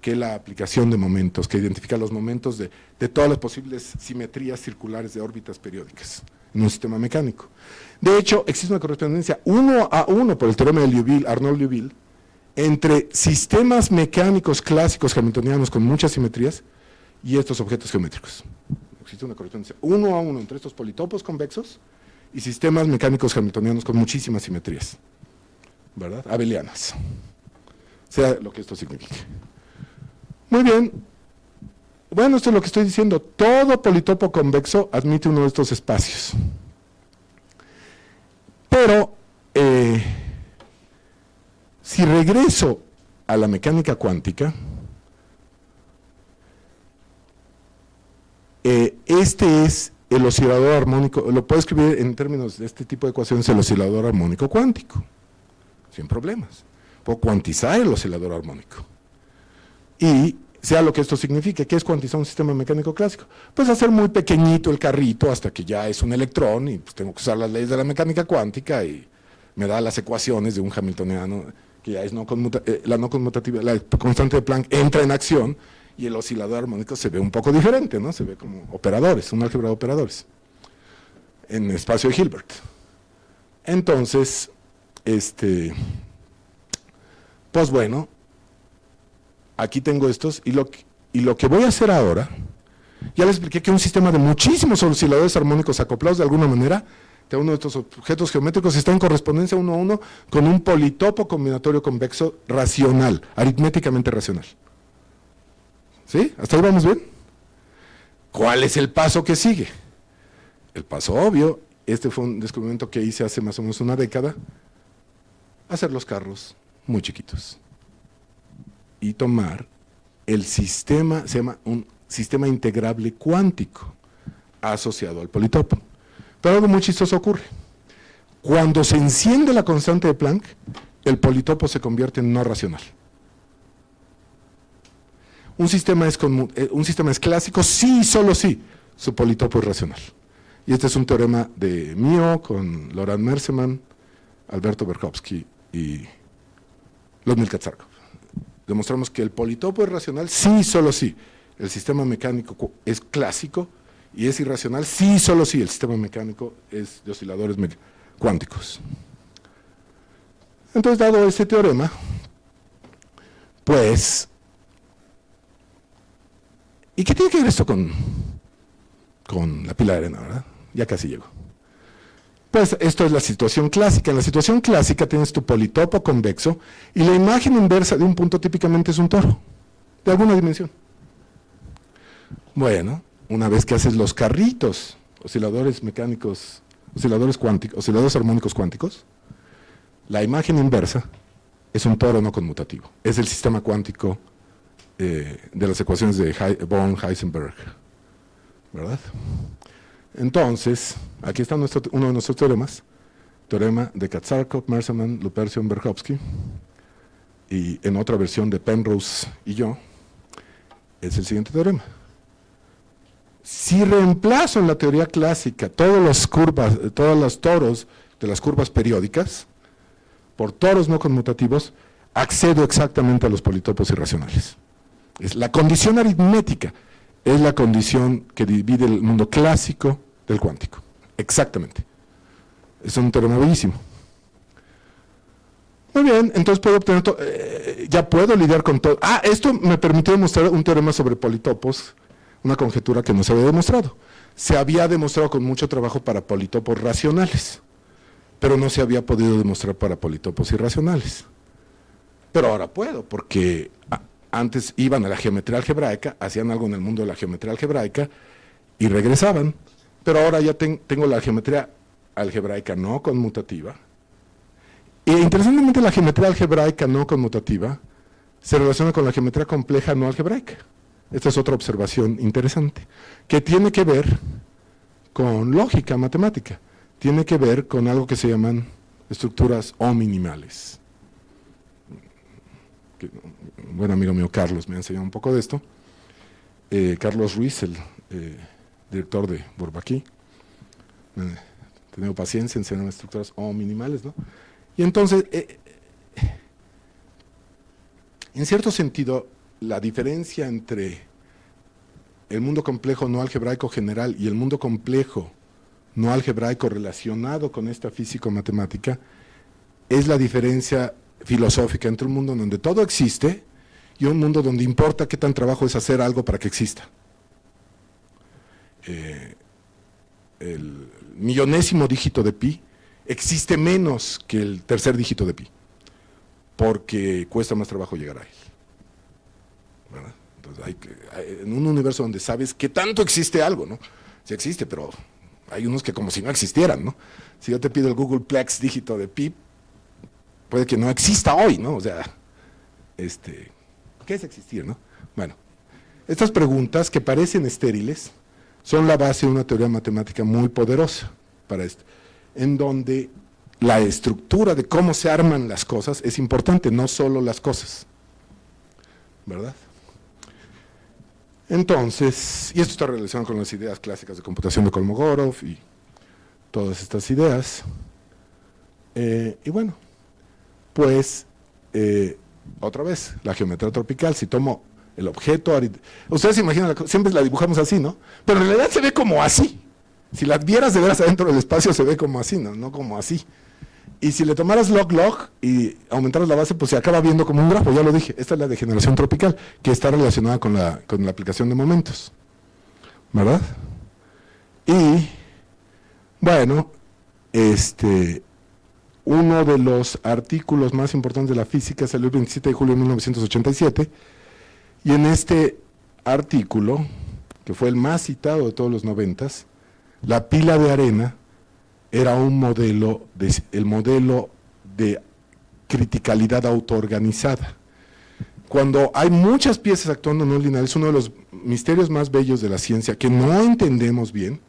que la aplicación de momentos, que identifica los momentos de todas las posibles simetrías circulares de órbitas periódicas en un sistema mecánico. De hecho, existe una correspondencia 1-a-1 por el teorema de Liouville, Arnold-Liouville, entre sistemas mecánicos clásicos hamiltonianos con muchas simetrías y estos objetos geométricos. Existe una correspondencia 1-a-1 entre estos politopos convexos y sistemas mecánicos hamiltonianos con muchísimas simetrías, ¿verdad? Abelianas, sea lo que esto signifique. Muy bien. Bueno, esto es lo que estoy diciendo. Todo politopo convexo admite uno de estos espacios. Pero, si regreso a la mecánica cuántica, este es el oscilador armónico, lo puedo escribir en términos de este tipo de ecuaciones, el oscilador armónico cuántico, sin problemas. Puedo cuantizar el oscilador armónico. Y sea lo que esto signifique, ¿qué es cuantizar un sistema mecánico clásico? Pues hacer muy pequeñito el carrito hasta que ya es un electrón y pues tengo que usar las leyes de la mecánica cuántica y me da las ecuaciones de un hamiltoniano que ya es la no conmutativa, la constante de Planck entra en acción y el oscilador armónico se ve un poco diferente, ¿no? Se ve como operadores, un álgebra de operadores en el espacio de Hilbert. Entonces, pues bueno, aquí tengo estos y lo que voy a hacer ahora, ya les expliqué que un sistema de muchísimos osciladores armónicos acoplados de alguna manera de uno de estos objetos geométricos está en correspondencia 1 a 1 con un politopo combinatorio convexo racional, aritméticamente racional. ¿Sí? ¿Hasta ahí vamos bien? ¿Cuál es el paso que sigue? El paso obvio, este fue un descubrimiento que hice hace más o menos una década, hacer los carros muy chiquitos y tomar el sistema, se llama un sistema integrable cuántico asociado al politopo. Pero algo muy chistoso ocurre. Cuando se enciende la constante de Planck, el politopo se convierte en no racional. Un sistema es clásico sí y solo sí, su politopo es racional. Y este es un teorema de mío con Laurent Merseman, Alberto Berkowski y Ludmil Katsarkov. Demostramos que el politopo es racional sí y solo sí. El sistema mecánico es clásico y es irracional sí y solo sí. El sistema mecánico es de osciladores cuánticos. Entonces, dado este teorema, pues, ¿y qué tiene que ver esto con la pila de arena, verdad? Ya casi llego. Pues esto es la situación clásica. En la situación clásica tienes tu politopo convexo y la imagen inversa de un punto típicamente es un toro, de alguna dimensión. Bueno, una vez que haces los carritos, osciladores mecánicos, osciladores armónicos cuánticos, la imagen inversa es un toro no conmutativo. Es el sistema cuántico de las ecuaciones de Born-Heisenberg, ¿verdad? Entonces, aquí está uno de nuestros teoremas, teorema de Katsarkov, Merseman, Lupercion, Berkowski, y en otra versión de Penrose y yo, es el siguiente teorema. Si reemplazo en la teoría clásica todos los toros de las curvas periódicas por toros no conmutativos, accedo exactamente a los politopos irracionales. Es la condición aritmética, es la condición que divide el mundo clásico del cuántico. Exactamente. Es un teorema bellísimo. Muy bien, entonces puedo obtener, ya puedo lidiar con todo. Esto me permitió demostrar un teorema sobre politopos, una conjetura que no se había demostrado. Se había demostrado con mucho trabajo para politopos racionales, pero no se había podido demostrar para politopos irracionales. Pero ahora puedo, porque antes iban a la geometría algebraica, hacían algo en el mundo de la geometría algebraica y regresaban, pero ahora ya tengo la geometría algebraica no conmutativa. E interesantemente la geometría algebraica no conmutativa se relaciona con la geometría compleja no algebraica. Esta es otra observación interesante, que tiene que ver con lógica matemática, tiene que ver con algo que se llaman estructuras O-minimales. Un buen amigo mío Carlos me ha enseñado un poco de esto. Carlos Ruiz, el director de Bourbaki, he tenido paciencia en enseñar estructuras O-minimales, ¿no? Y entonces, en cierto sentido, la diferencia entre el mundo complejo no algebraico general y el mundo complejo no algebraico relacionado con esta físico-matemática es la diferencia filosófica entre un mundo donde todo existe y un mundo donde importa qué tan trabajo es hacer algo para que exista. El millonésimo dígito de pi existe menos que el tercer dígito de pi, porque cuesta más trabajo llegar a él, ¿verdad? Entonces en un universo donde sabes que tanto existe algo, ¿no? Sí existe, pero hay unos que como si no existieran, ¿no? Si yo te pido el Googleplex dígito de pi, puede que no exista hoy, ¿no? O sea, ¿qué es existir, no? Bueno, estas preguntas que parecen estériles son la base de una teoría matemática muy poderosa para esto, en donde la estructura de cómo se arman las cosas es importante, no solo las cosas, ¿verdad? Entonces, y esto está relacionado con las ideas clásicas de computación de Kolmogorov y todas estas ideas. Y bueno, pues, otra vez, la geometría tropical, si tomo el objeto, ustedes se imaginan, siempre la dibujamos así, ¿no? Pero en realidad se ve como así. Si la vieras de veras adentro del espacio, se ve como así, no como así. Y si le tomaras log y aumentaras la base, pues se acaba viendo como un grafo, ya lo dije. Esta es la degeneración tropical, que está relacionada con la aplicación de momentos, ¿verdad? Y, bueno, uno de los artículos más importantes de la física salió el 27 de julio de 1987, y en este artículo, que fue el más citado de todos los 90s, la pila de arena era el modelo de criticalidad autoorganizada. Cuando hay muchas piezas actuando no lineales, uno de los misterios más bellos de la ciencia que no entendemos bien,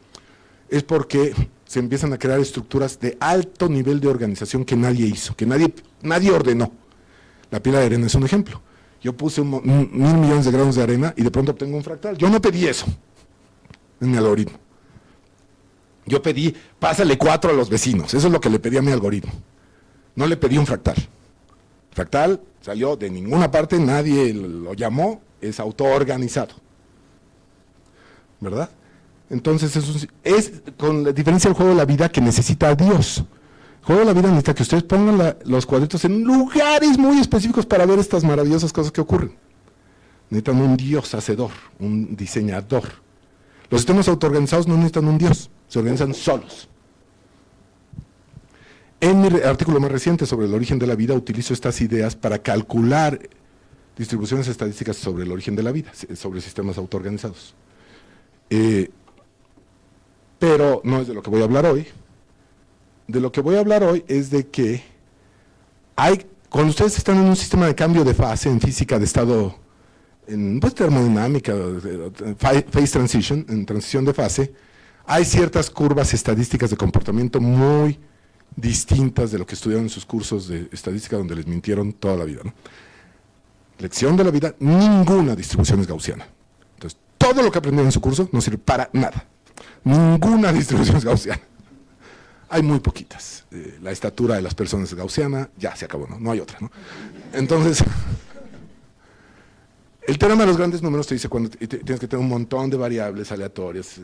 es porque se empiezan a crear estructuras de alto nivel de organización que nadie hizo, que nadie ordenó. La pila de arena es un ejemplo. Yo puse 1.000 millones de gramos de arena y de pronto obtengo un fractal. Yo no pedí eso en mi algoritmo. Yo pedí, pásale 4 a los vecinos. Eso es lo que le pedí a mi algoritmo. No le pedí un fractal. Fractal salió de ninguna parte, nadie lo llamó, es autoorganizado. ¿Verdad? Entonces, es con la diferencia del juego de la vida que necesita a Dios. El juego de la vida necesita que ustedes pongan los cuadritos en lugares muy específicos para ver estas maravillosas cosas que ocurren. Necesitan un Dios hacedor, un diseñador. Los sistemas autoorganizados no necesitan un Dios, se organizan solos. En mi artículo más reciente sobre el origen de la vida utilizo estas ideas para calcular distribuciones estadísticas sobre el origen de la vida, sobre sistemas autoorganizados. Pero no es de lo que voy a hablar hoy. De lo que voy a hablar hoy es de que cuando ustedes están en un sistema de cambio de fase en física de estado, en termodinámica, phase transition, en transición de fase, hay ciertas curvas estadísticas de comportamiento muy distintas de lo que estudiaron en sus cursos de estadística donde les mintieron toda la vida, ¿no? Lección de la vida, ninguna distribución es gaussiana. Entonces, todo lo que aprendieron en su curso no sirve para nada. Ninguna distribución es gaussiana. Hay muy poquitas. La estatura de las personas es gaussiana, ya se acabó, no hay otra, ¿no? Entonces, el teorema de los grandes números te dice cuando tienes que tener un montón de variables aleatorias,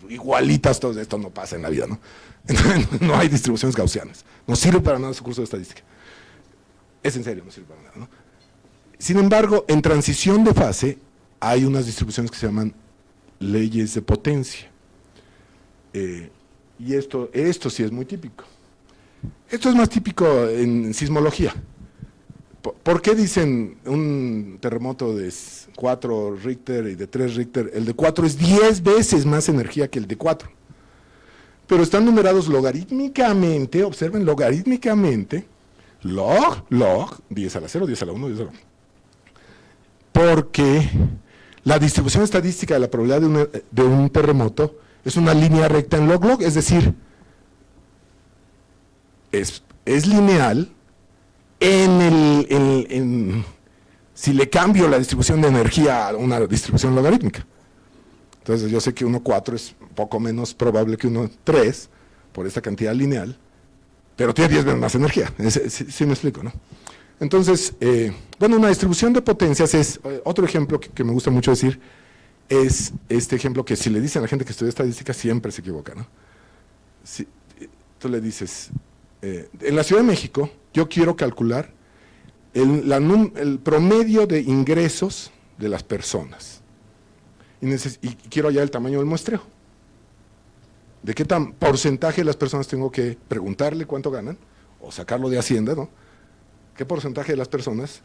igualitas, todo esto no pasa en la vida, ¿no? Entonces, no hay distribuciones gaussianas. No sirve para nada su curso de estadística. Es en serio, no sirve para nada, ¿no? Sin embargo, en transición de fase hay unas distribuciones que se llaman leyes de potencia. Y esto sí es muy típico. Esto es más típico en sismología. ¿Por qué dicen un terremoto de 4 Richter y de 3 Richter? El de 4 es 10 veces más energía que el de 4. Pero están numerados logarítmicamente, observen, logarítmicamente, log, 10 a la 0, 10 a la 1, 10 a la 1. Porque la distribución estadística de la probabilidad de un terremoto es una línea recta en log-log, es decir, es lineal si le cambio la distribución de energía a una distribución logarítmica. Entonces yo sé que 1,4 es un poco menos probable que 1,3 por esta cantidad lineal, pero tiene 10 veces más energía. Sí me explico, ¿no? Entonces, bueno, una distribución de potencias es, otro ejemplo que me gusta mucho decir, es este ejemplo que si le dicen a la gente que estudia estadística siempre se equivoca, ¿no? Si, tú le dices, en la Ciudad de México yo quiero calcular el promedio de ingresos de las personas y quiero hallar el tamaño del muestreo. ¿De qué porcentaje de las personas tengo que preguntarle cuánto ganan? O sacarlo de Hacienda, ¿no? ¿Qué porcentaje de las personas?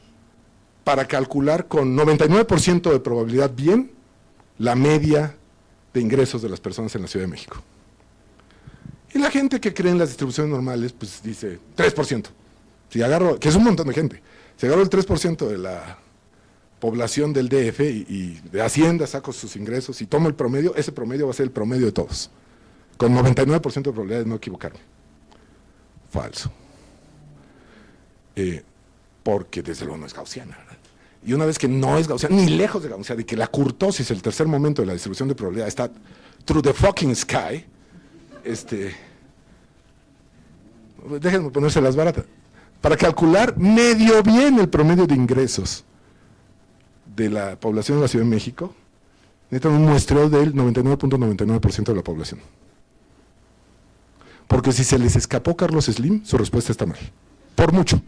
Para calcular con 99% de probabilidad bien la media de ingresos de las personas en la Ciudad de México. Y la gente que cree en las distribuciones normales, pues dice 3%. Si agarro, que es un montón de gente, si agarro el 3% población del DF y de Hacienda saco sus ingresos y tomo el promedio, ese promedio va a ser el promedio de todos, con 99% de probabilidad de no equivocarme. Falso. Porque desde luego no es gaussiana, ¿verdad? Y una vez que no es gaussiana, ni lejos de gaussiana, y que la kurtosis, el tercer momento de la distribución de probabilidad, está through the fucking sky, déjenme ponerse las baratas. Para calcular medio bien el promedio de ingresos de la población de la Ciudad de México, necesitan un muestreo del 99.99% de la población. Porque si se les escapó Carlos Slim, su respuesta está mal. Por mucho.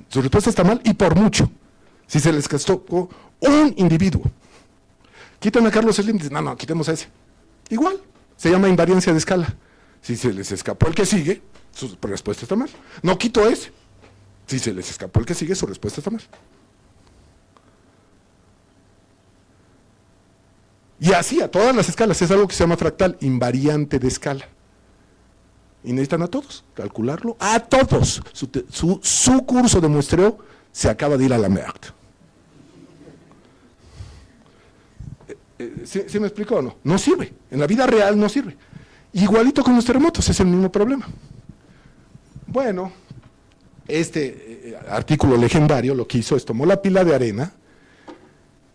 Su respuesta está mal y por mucho. Si se les escapó un individuo. Quitan a Carlos Slim, dicen, no, quitemos a ese. Igual, se llama invariancia de escala. Si se les escapó el que sigue, su respuesta está mal. No quito a ese. Si se les escapó el que sigue, su respuesta está mal. Y así a todas las escalas, es algo que se llama fractal, invariante de escala. Y necesitan a todos, calcularlo, a todos. Su curso de muestreo se acaba de ir a la mierda. ¿Sí me explico o no? No sirve, en la vida real no sirve. Igualito con los terremotos, es el mismo problema. Bueno, este artículo legendario lo que hizo es tomó la pila de arena,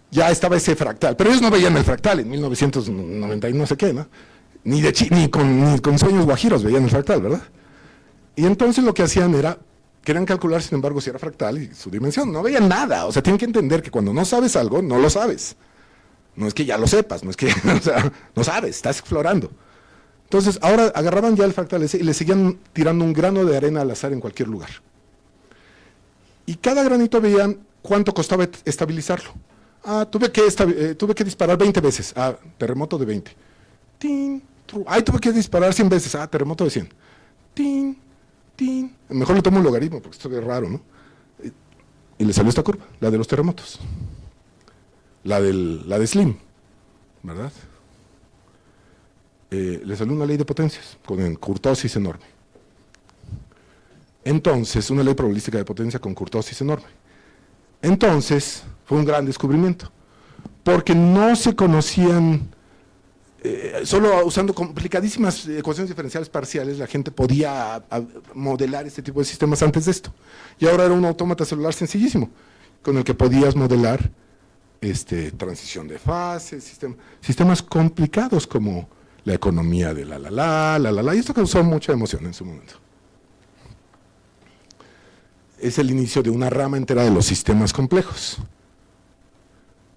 ya estaba ese fractal, pero ellos no veían el fractal en 1990 y no sé qué, ¿no? Ni con sueños guajiros veían el fractal, ¿verdad? Y entonces lo que hacían era, querían calcular, sin embargo, si era fractal y su dimensión, no veían nada, o sea, tienen que entender que cuando no sabes algo, no lo sabes. No es que ya lo sepas, no es que, o sea, no sabes, estás explorando. Entonces, ahora agarraban ya el fractal ese y le seguían tirando un grano de arena al azar en cualquier lugar. Y cada granito veían cuánto costaba estabilizarlo. Tuve que disparar 20 veces. Terremoto de 20. Tin, tuve que disparar 100 veces. Terremoto de 100. Tin, tin. Mejor le tomo un logaritmo porque esto es raro, ¿no? Y le salió esta curva, la de los terremotos. La de Slim, ¿verdad? Le salió una ley de potencias con kurtosis enorme. Entonces, una ley probabilística de potencia con kurtosis enorme. Entonces, fue un gran descubrimiento, porque no se conocían, solo usando complicadísimas ecuaciones diferenciales parciales, la gente podía modelar este tipo de sistemas antes de esto. Y ahora era un autómata celular sencillísimo, con el que podías modelar transición de fases, sistemas complicados como la economía de y esto causó mucha emoción en su momento. Es el inicio de una rama entera de los sistemas complejos.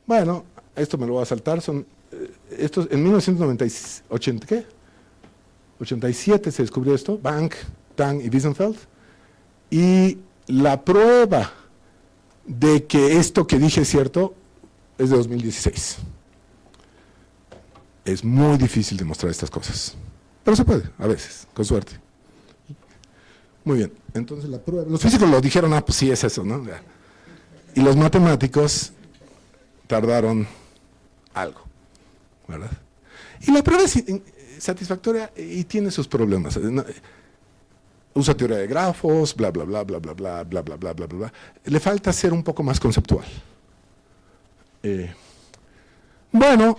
Bueno, esto me lo voy a saltar, estos en 1987 se descubrió esto, Bank, Tang y Wiesenfeld, y la prueba de que esto que dije es cierto es de 2016. Es muy difícil demostrar estas cosas, pero se puede, a veces, con suerte. Muy bien, entonces la prueba, los físicos lo dijeron, pues sí es eso, ¿no? Y los matemáticos tardaron algo, ¿verdad? Y la prueba es satisfactoria y tiene sus problemas. Usa teoría de grafos, bla, bla, bla, bla, bla, bla, bla, bla, bla, bla, bla. Le falta ser un poco más conceptual. Bueno,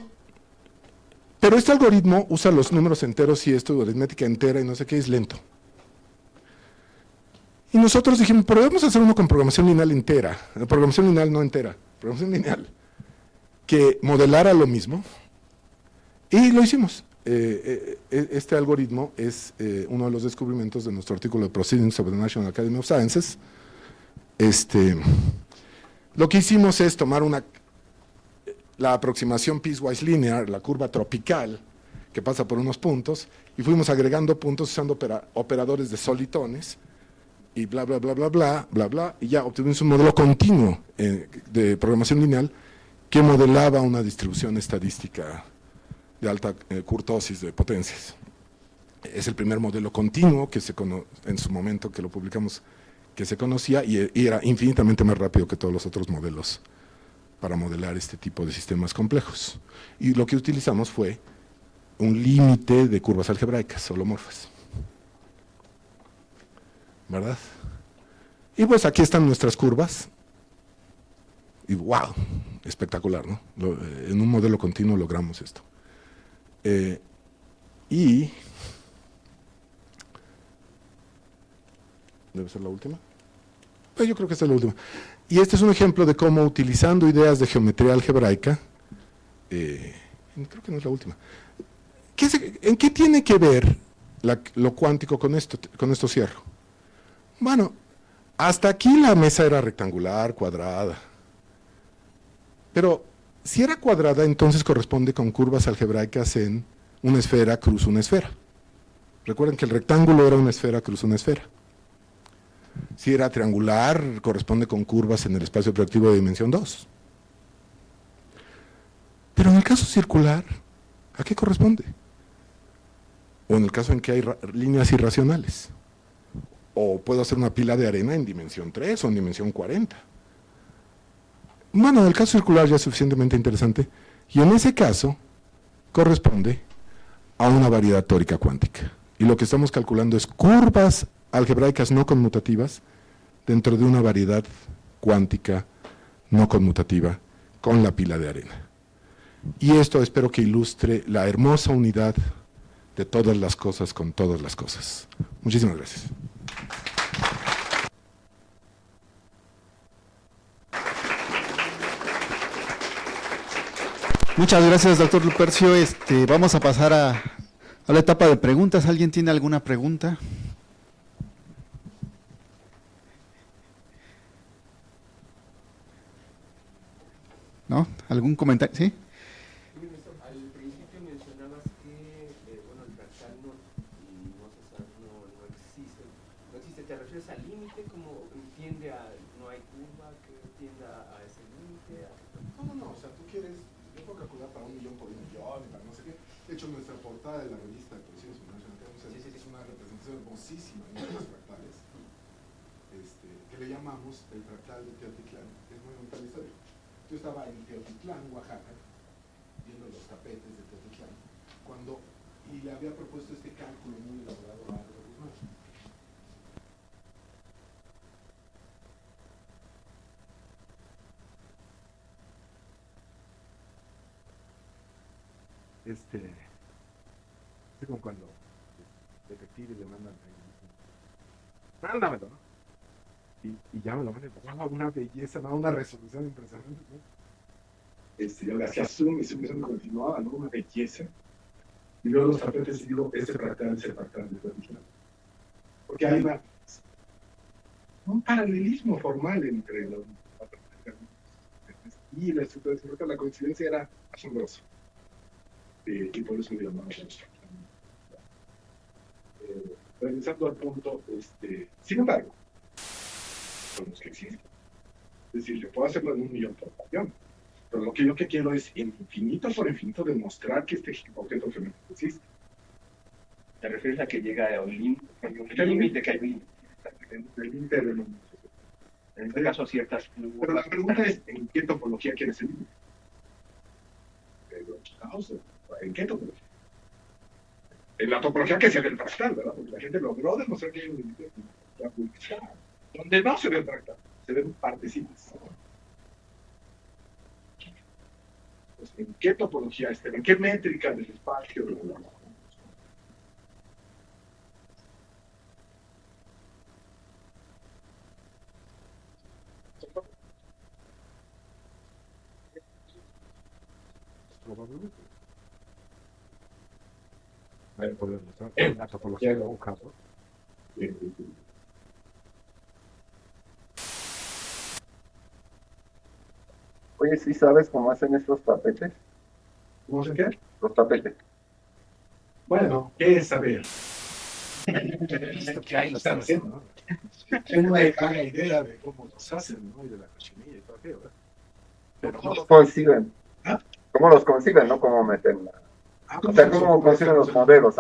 pero este algoritmo usa los números enteros y esto, aritmética entera y no sé qué, es lento. Y nosotros dijimos, pero debemos hacer uno con programación lineal entera, programación lineal no entera, programación lineal, que modelara lo mismo, y lo hicimos. Este algoritmo es uno de los descubrimientos de nuestro artículo de Proceedings of the National Academy of Sciences. Lo que hicimos es tomar la aproximación piecewise linear, la curva tropical, que pasa por unos puntos, y fuimos agregando puntos usando operadores de solitones, y bla, bla, bla, bla, bla, bla, bla, y ya obtuvimos un modelo continuo de programación lineal que modelaba una distribución estadística de alta kurtosis de potencias. Es el primer modelo continuo que en su momento que lo publicamos, que se conocía, y era infinitamente más rápido que todos los otros modelos para modelar este tipo de sistemas complejos. Y lo que utilizamos fue un límite de curvas algebraicas holomorfas, ¿verdad? Y pues aquí están nuestras curvas, Y wow, espectacular, ¿no? En un modelo continuo logramos esto. Y ¿debe ser la última? Pues yo creo que esta es la última. Y este es un ejemplo de cómo utilizando ideas de geometría algebraica, creo que no es la última. ¿En qué tiene que ver lo cuántico con esto? Con esto cierro. Bueno, hasta aquí la mesa era rectangular, cuadrada. Pero si era cuadrada, entonces corresponde con curvas algebraicas en una esfera cruz una esfera. Recuerden que el rectángulo era una esfera cruz una esfera. Si era triangular, corresponde con curvas en el espacio proyectivo de dimensión 2. Pero en el caso circular, ¿a qué corresponde? O en el caso en que hay líneas irracionales. O puedo hacer una pila de arena en dimensión 3 o en dimensión 40. Bueno, el caso circular ya es suficientemente interesante. Y en ese caso, corresponde a una variedad tórica cuántica. Y lo que estamos calculando es curvas algebraicas no conmutativas dentro de una variedad cuántica no conmutativa con la pila de arena. Y esto espero que ilustre la hermosa unidad de todas las cosas con todas las cosas. Muchísimas gracias. Muchas gracias, doctor Lupercio. Vamos a pasar a la etapa de preguntas. ¿Alguien tiene alguna pregunta? ¿No? ¿Algún comentario? ¿Sí? Al principio mencionabas que bueno, el fractal no existe. No existe. ¿Te refieres al límite como tiende a no hay curva que tienda a ese límite? No, o sea, tú quieres, yo puedo calcular para 1 millón por 1 millón, para no sé qué. De hecho, nuestra portada de la revista de Proyecciones Internacionales es una representación hermosísima de los fractales, que le llamamos el fractal de Teotitlán, que es muy bonita la historia. Yo estaba en Teotitlán, Oaxaca, viendo los tapetes de Teotitlán, y le había propuesto este cálculo muy elaborado a Álvaro Guzmán. Es como cuando detectives le mandan mándamelo, ¿no? Y ya me lo mandan, wow, una belleza, ¿no? Una resolución impresionante, ¿no? Yo le hacía zoom y zoom continuaba, ¿no? Una belleza. Y luego los tapetes y digo, este fractal es el fractal de Teotitlán. Porque hay un paralelismo formal entre los y la estructura de la coincidencia era asombrosa. Y por eso lo llamamos regresando al punto, sin embargo, son los que existen. Es decir, yo puedo hacerlo en 1 millón por millón, pero lo que yo quiero es, en infinito por infinito, demostrar que este objeto geométrico existe. ¿Te refieres a que llega a un límite? ¿Qué límite que hay límite? El límite de los... En este caso, ciertas... Pero la pregunta es, ¿en qué topología quieres el límite? ¿En qué topología? En la topología que se ve el fractal, ¿verdad? Porque la gente logró demostrar que hay un límite. Donde no se ve el fractal, se ven partecitas. Pues, ¿en qué topología ¿En qué métrica del espacio? Probablemente. Voy a poder mostrar en la topología de un campo. Oye, ¿sí sabes cómo hacen estos tapetes? ¿Cómo se qué? Los tapetes. Bueno, ¿qué es saber? Esto que hay lo están haciendo, ¿no? Tengo una vaga idea de cómo los hacen, ¿no? Y de la cochinilla y todo aquello, ¿verdad? Pero ¿Cómo los conciben? ¿Ah? ¿Cómo los conciben, no? ¿Cómo meten? O sea, ¿cómo conciben los modelos?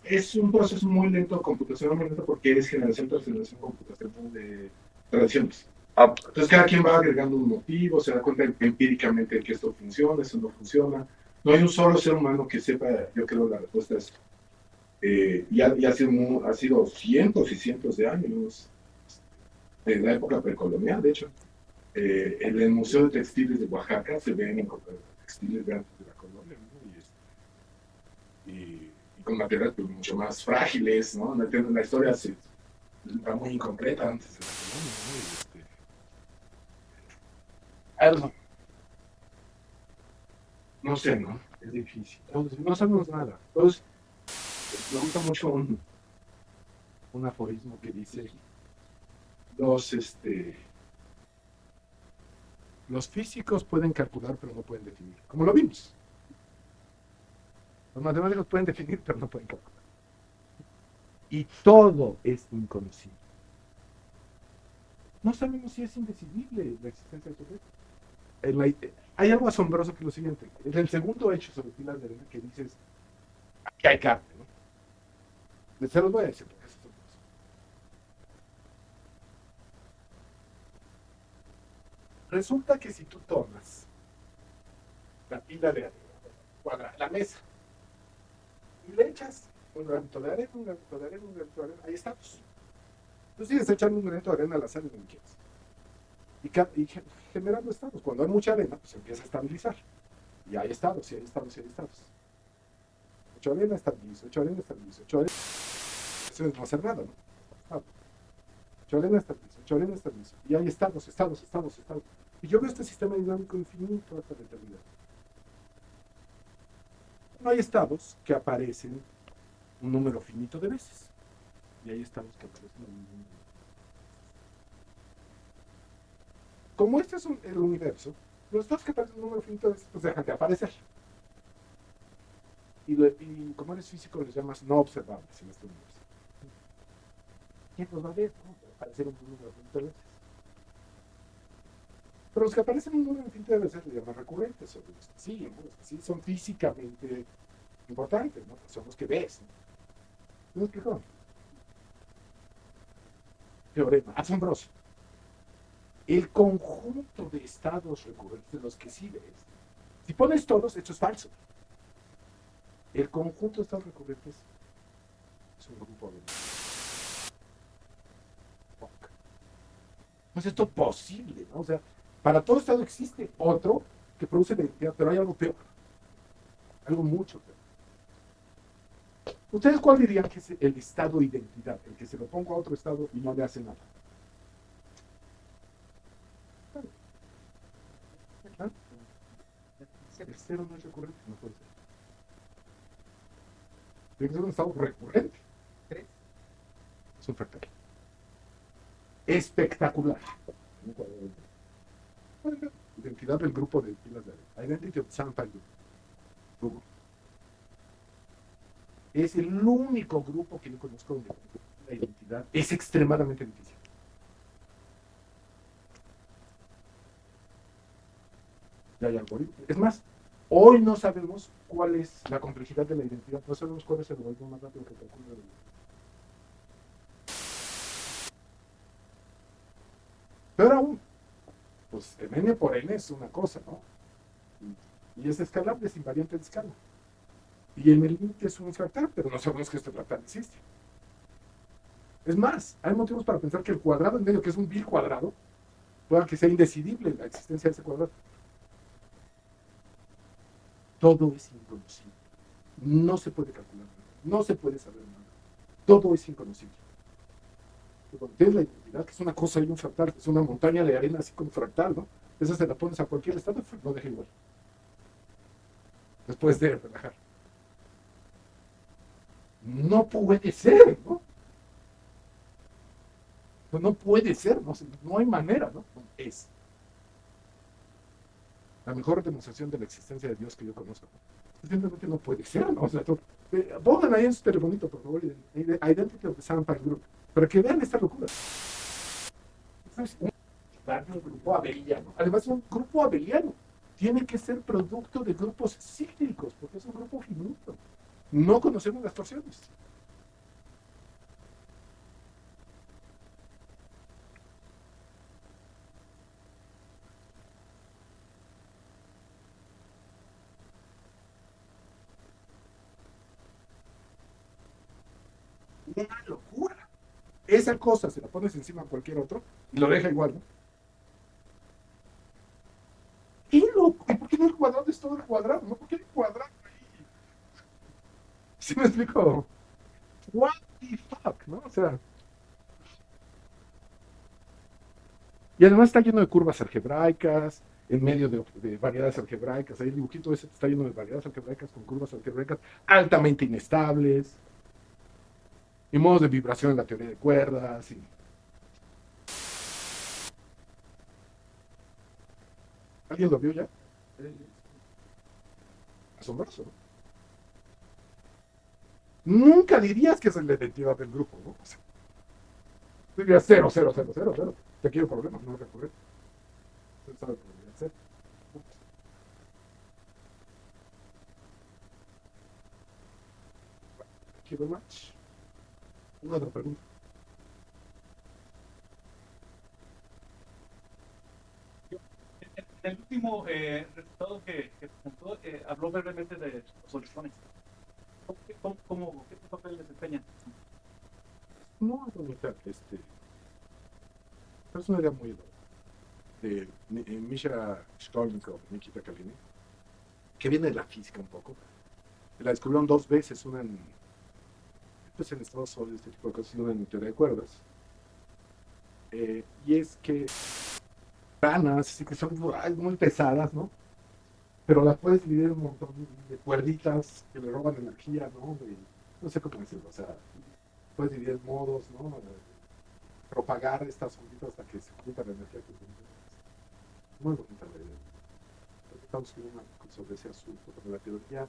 Es un proceso muy lento, computacionalmente, lento, porque es generación tras generación computacional de tradiciones. Entonces cada quien va agregando un motivo, se da cuenta empíricamente que esto funciona, eso no funciona. No hay un solo ser humano que sepa, yo creo, la respuesta es y ha sido cientos y cientos de años de la época precolonial, de hecho. En el Museo de Textiles de Oaxaca se ven textiles de antes de la colonia, ¿no? Y con materiales pues, mucho más frágiles, ¿no? No entiendo, la historia está muy incompleta antes de la colonia, ¿no? Algo. No sé, ¿no? Es difícil. No sabemos nada. Entonces, me gusta mucho un aforismo que dice los físicos pueden calcular, pero no pueden definir. Como lo vimos. Los matemáticos pueden definir, pero no pueden calcular. Y todo es inconocible. No sabemos si es indecidible la existencia de todo esto. Hay algo asombroso que es lo siguiente. Es el segundo hecho sobre pilas de arena que dices, aquí hay carne, ¿no? Se los voy a decir porque es asombroso. Resulta que si tú tomas la pila de arena, la mesa, y le echas un granito de arena, un granito de arena, un granito de arena, ahí estamos. Tú sigues echando un granito de arena a la sal donde quieras. Y generando estados. Cuando hay mucha arena, pues empieza a estabilizar. Y hay estados, y hay estados, y hay estados. Mucha arena estabiliza, mucha arena estabiliza, mucha arena. Eso es no hacer nada, ¿no? Mucha arena estabiliza, mucha arena estabiliza. Y hay estados, estados, estados, estados. Y yo veo este sistema dinámico infinito hasta la eternidad. No hay estados que aparecen un número finito de veces. Y hay estados que aparecen un número de veces. Como este es el universo, los estados que aparecen un número finito de veces, pues dejan de aparecer. Y como eres físico, les llamas no observables en este universo. ¿Quién los va a ver? ¿No? Aparecer un número finito de veces. Pero los que aparecen un número infinito de veces les llaman recurrentes, o los que sí, ¿no? Los que sí son físicamente importantes, ¿no? Son los que ves, ¿no? ¿Me explico? Teorema, asombroso. El conjunto de estados recurrentes de los que sí ves, si pones todos, esto es falso. El conjunto de estados recurrentes es un grupo de... Pues esto es posible, ¿no? O sea, para todo estado existe otro que produce la identidad, pero hay algo peor. Algo mucho peor. ¿Ustedes cuál dirían que es el estado de identidad? El que se lo pongo a otro estado y no le hace nada. ¿Ah? El cero no es recurrente, no puede ser. Tiene que ser un estado recurrente. Es un fractal. Espectacular. Identidad del grupo de pilas de arena. Identity of Sample Group. Google. Es el único grupo que yo conozco donde la identidad es extremadamente difícil. Ya hay algoritmos. Es más, hoy no sabemos cuál es la complejidad de la identidad. No sabemos cuál es el algoritmo más rápido que calcula la identidad. Pero aún, pues n por n es una cosa, ¿no? Y es escalable, es invariante de escala. Y en el límite es un fractal, pero no sabemos que este fractal existe. Es más, hay motivos para pensar que el cuadrado en medio, que es un vil cuadrado, pueda que sea indecidible la existencia de ese cuadrado. Todo es inconocible. No se puede calcular nada. No se puede saber nada. Todo es inconocible. Cuando tienes la identidad, que es una cosa y un fractal, que es una montaña de arena así como fractal, ¿no? Esa se la pones a cualquier estado, no deja igual. Después de relajar. No puede ser, ¿no? No puede ser, no hay manera, ¿no? Es la mejor demostración de la existencia de Dios que yo conozco. Simplemente no puede ser, ¿no? O sea, pongan ahí en su telefonito, por favor, Identity of the Sample Group, para que vean esta locura. Es un grupo abeliano. Además, un grupo abeliano tiene que ser producto de grupos cíclicos, porque es un grupo finito. No conocemos las torsiones. Una locura. esa cosa se la pones encima a cualquier otro y lo deja igual, ¿no? ¿Qué loco? ¿Y por qué no el cuadrado es todo el cuadrado? ¿No? ¿Por qué el cuadrado ahí? ¿Sí me explico? What the fuck, ¿no? O sea. Y además está lleno de curvas algebraicas, en medio de variedades algebraicas. Ahí el dibujito ese está lleno de variedades algebraicas con curvas algebraicas altamente inestables. Y modos de vibración en la teoría de cuerdas. ¿Alguien lo vio ya? Asombroso, ¿no? Nunca dirías que es la identidad del grupo, ¿no? O sea, dirías 0, 0, 0, 0, 0. Te quiero problemas, no recurrir. Usted sabe cómo debería ser. Thank you very much. Una otra pregunta. En el último resultado que presentó, habló brevemente de los soluciones. ¿Qué papel desempeñan? No, bonita, es una idea muy de Misha Shkolnikov, Nikita Kalinin, que viene de la física un poco. La descubrieron 2 veces, una en Estados Unidos, este tipo de cosas, y una en teoría de cuerdas. Y es que ranas, así que son muy pesadas, ¿no? Pero las puedes dividir en un montón de cuerditas que le roban energía, ¿no? No sé cómo decirlo, o sea, puedes dividir en modos, ¿no? Propagar estas onditas hasta que se junta la energía que tienes. Muy bonita la idea. Estamos escribiendo sobre ese asunto, sobre la teoría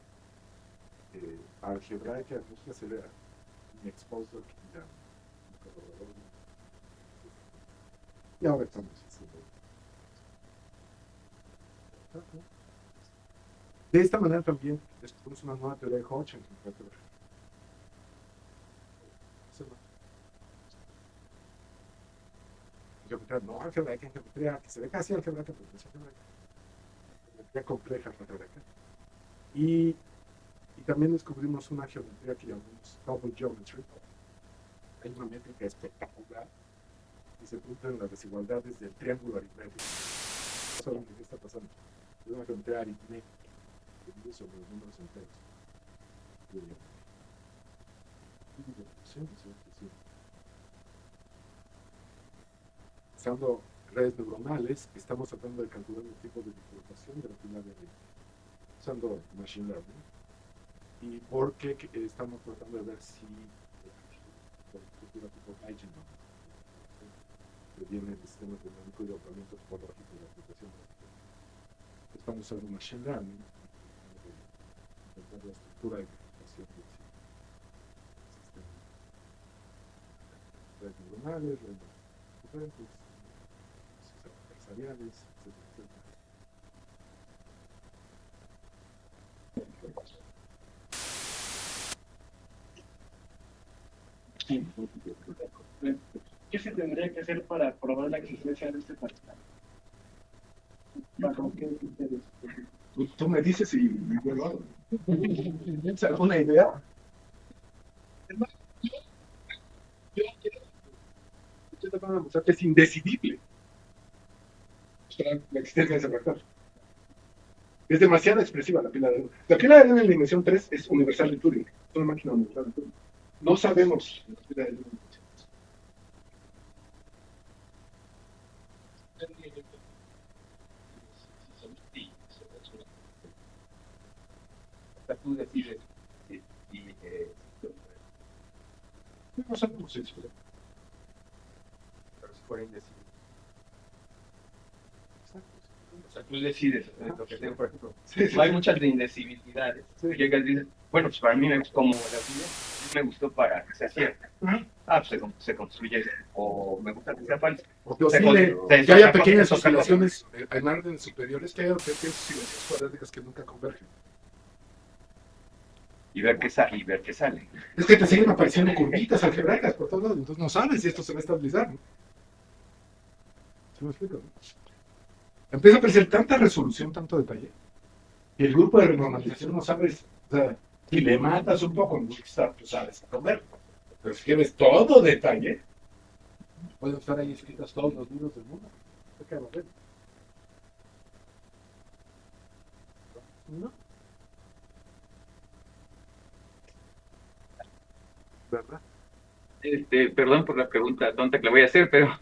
algebraica de energía sería mi exposure y ahora estamos haciendo. De esta manera también descubrimos una nueva teoría de Hodge en geometría. Geometría no algebraica, en geometría que se ve casi algebraica, pero no es algebraica. Geometría compleja algebraica. Y también descubrimos una geometría que llamamos double geometry. Hay una métrica espectacular y se juntan las desigualdades del triángulo aritmético. ¿Qué está pasando? Es una geometría aritmética que vive sobre los números enteros. Usando redes neuronales, estamos tratando de calcular los tipos de bifurcación de la pila de red, usando machine learning. Y porque estamos tratando de ver si la estructura tipo Eigenbaum, que viene del sistema dinámico y de ordenamiento topológico de la aplicación. Estamos usando machine learning para encontrar la estructura de bifurcación del sistema. Redes neuronales, redes recurrentes, adversariales, etc. ¿Qué se tendría que hacer para probar la existencia de este partido? ¿Bajo qué criterios? Tú me dices y yo lo hago. ¿Tienes alguna idea? Yo te voy a demostrar que es indecidible la existencia de ese vector. Es demasiado expresiva la pila de N. La pila de N en la dimensión 3 es universal de Turing. Es una máquina universal de Turing. No sabemos la pila de N. Tú decides No sabemos eso. pero si fuera indecible. O sea, tú decides lo que tengo, por ejemplo. Hay muchas de indecibilidades. Llegas y dices, bueno, pues para mí es como la vida, me gustó para que sea cierta. Pues se construye, o me gusta que sea falso. Porque oscile, que haya pequeñas oscilaciones en órdenes superiores, que haya pequeñas oscilaciones cuadráticas que nunca convergen. Y ver qué sale. Es que te siguen apareciendo curvitas algebraicas por todos lados, entonces no sabes si esto se va a estabilizar, ¿no? ¿Sí me explico? ¿No? Empieza a aparecer tanta resolución, tanto detalle, y el grupo de renormalización no sabes, o sea, si le matas un poco, pues sabes comer. Pero si quieres todo detalle, Pueden estar ahí escritos todos los libros del mundo. ¿Qué queda ver? ¿No? ¿Verdad? Perdón por la pregunta tonta que le voy a hacer, pero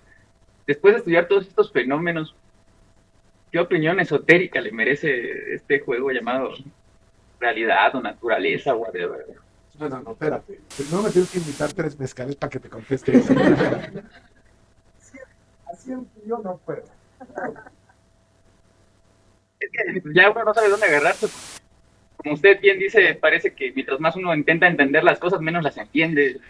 después de estudiar todos estos fenómenos, ¿qué opinión esotérica le merece este juego llamado realidad o naturaleza o whatever? No, espérate. No me tienes que invitar 3 mezcales para que te conteste eso. Así yo no puedo. Es que ya uno no sabe dónde agarrarse. Como usted bien dice, parece que mientras más uno intenta entender las cosas, menos las entiende.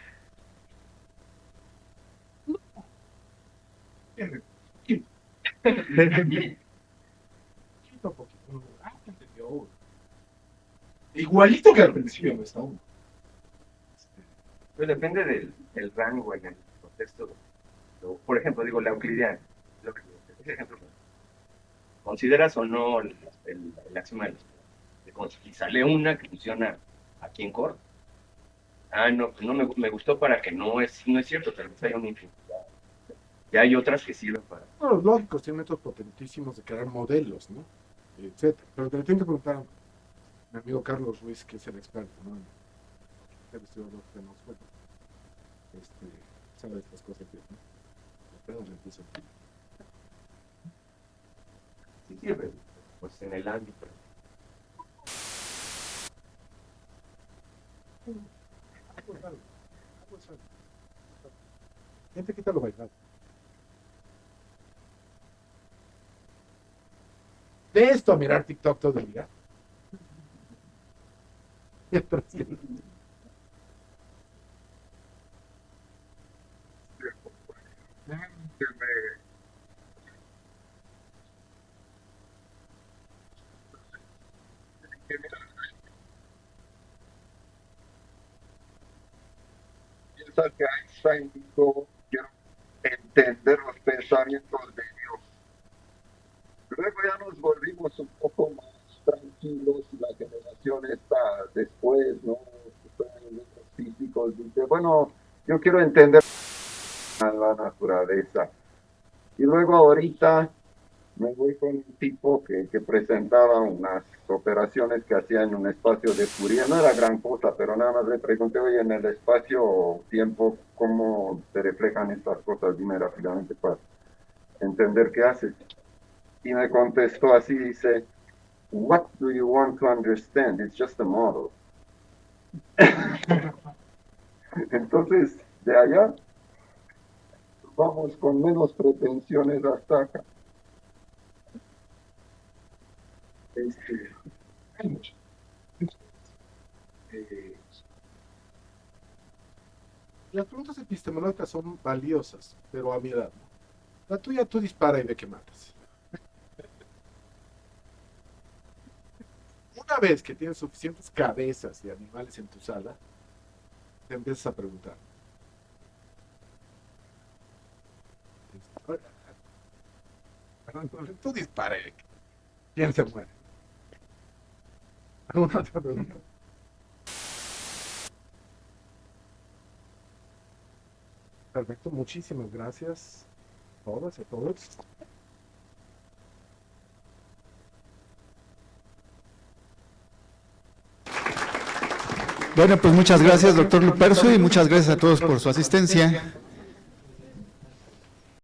Igualito que al principio no está uno. Pero depende del rango en el contexto. Por ejemplo, digo, la euclidiana. Ese ejemplo. ¿Consideras o no el axioma de los y sale una que funciona aquí en corto? Ah, no, pues no me gustó para que no es cierto, tal vez haya una infinidad. Ya hay otras que sirven para... Bueno, los lógicos tienen métodos potentísimos de crear modelos, ¿no? Etcétera. Pero te lo tengo que preguntar a mi amigo Carlos Ruiz, que es el experto, ¿no? El estudiador que nos fue. Sabe estas cosas bien, ¿no? Pero le empiezo. Sí sirve, pues en el ámbito. ¿Quién te quita lo bailado? De esto a mirar TikTok todo el día. Piensa que Einstein dijo, quiero entender los pensamientos de Dios. Luego ya nos volvimos un poco más tranquilos y la generación está después, ¿no? Los físicos dice, bueno, yo quiero entender a la naturaleza. Y luego ahorita me voy con un tipo que presentaba unas operaciones que hacía en un espacio de Fourier. No era gran cosa, pero nada más le pregunté, oye, en el espacio-tiempo, ¿cómo se reflejan estas cosas? Dime rápidamente para entender qué haces. Y me contestó así, dice, what do you want to understand? It's just a model. Entonces, de allá, vamos con menos pretensiones hasta acá. Hay mucho. Las preguntas epistemológicas son valiosas, pero a mi edad, ¿no? La tuya tú dispara y ve que matas. Una vez que tienes suficientes cabezas de animales en tu sala, te empiezas a preguntar. Tú dispara y ve quién se muere. ¿Alguna otra pregunta? Perfecto, muchísimas gracias a todas y a todos. Bueno, pues muchas gracias, doctor Lupercio, y muchas gracias a todos por su asistencia.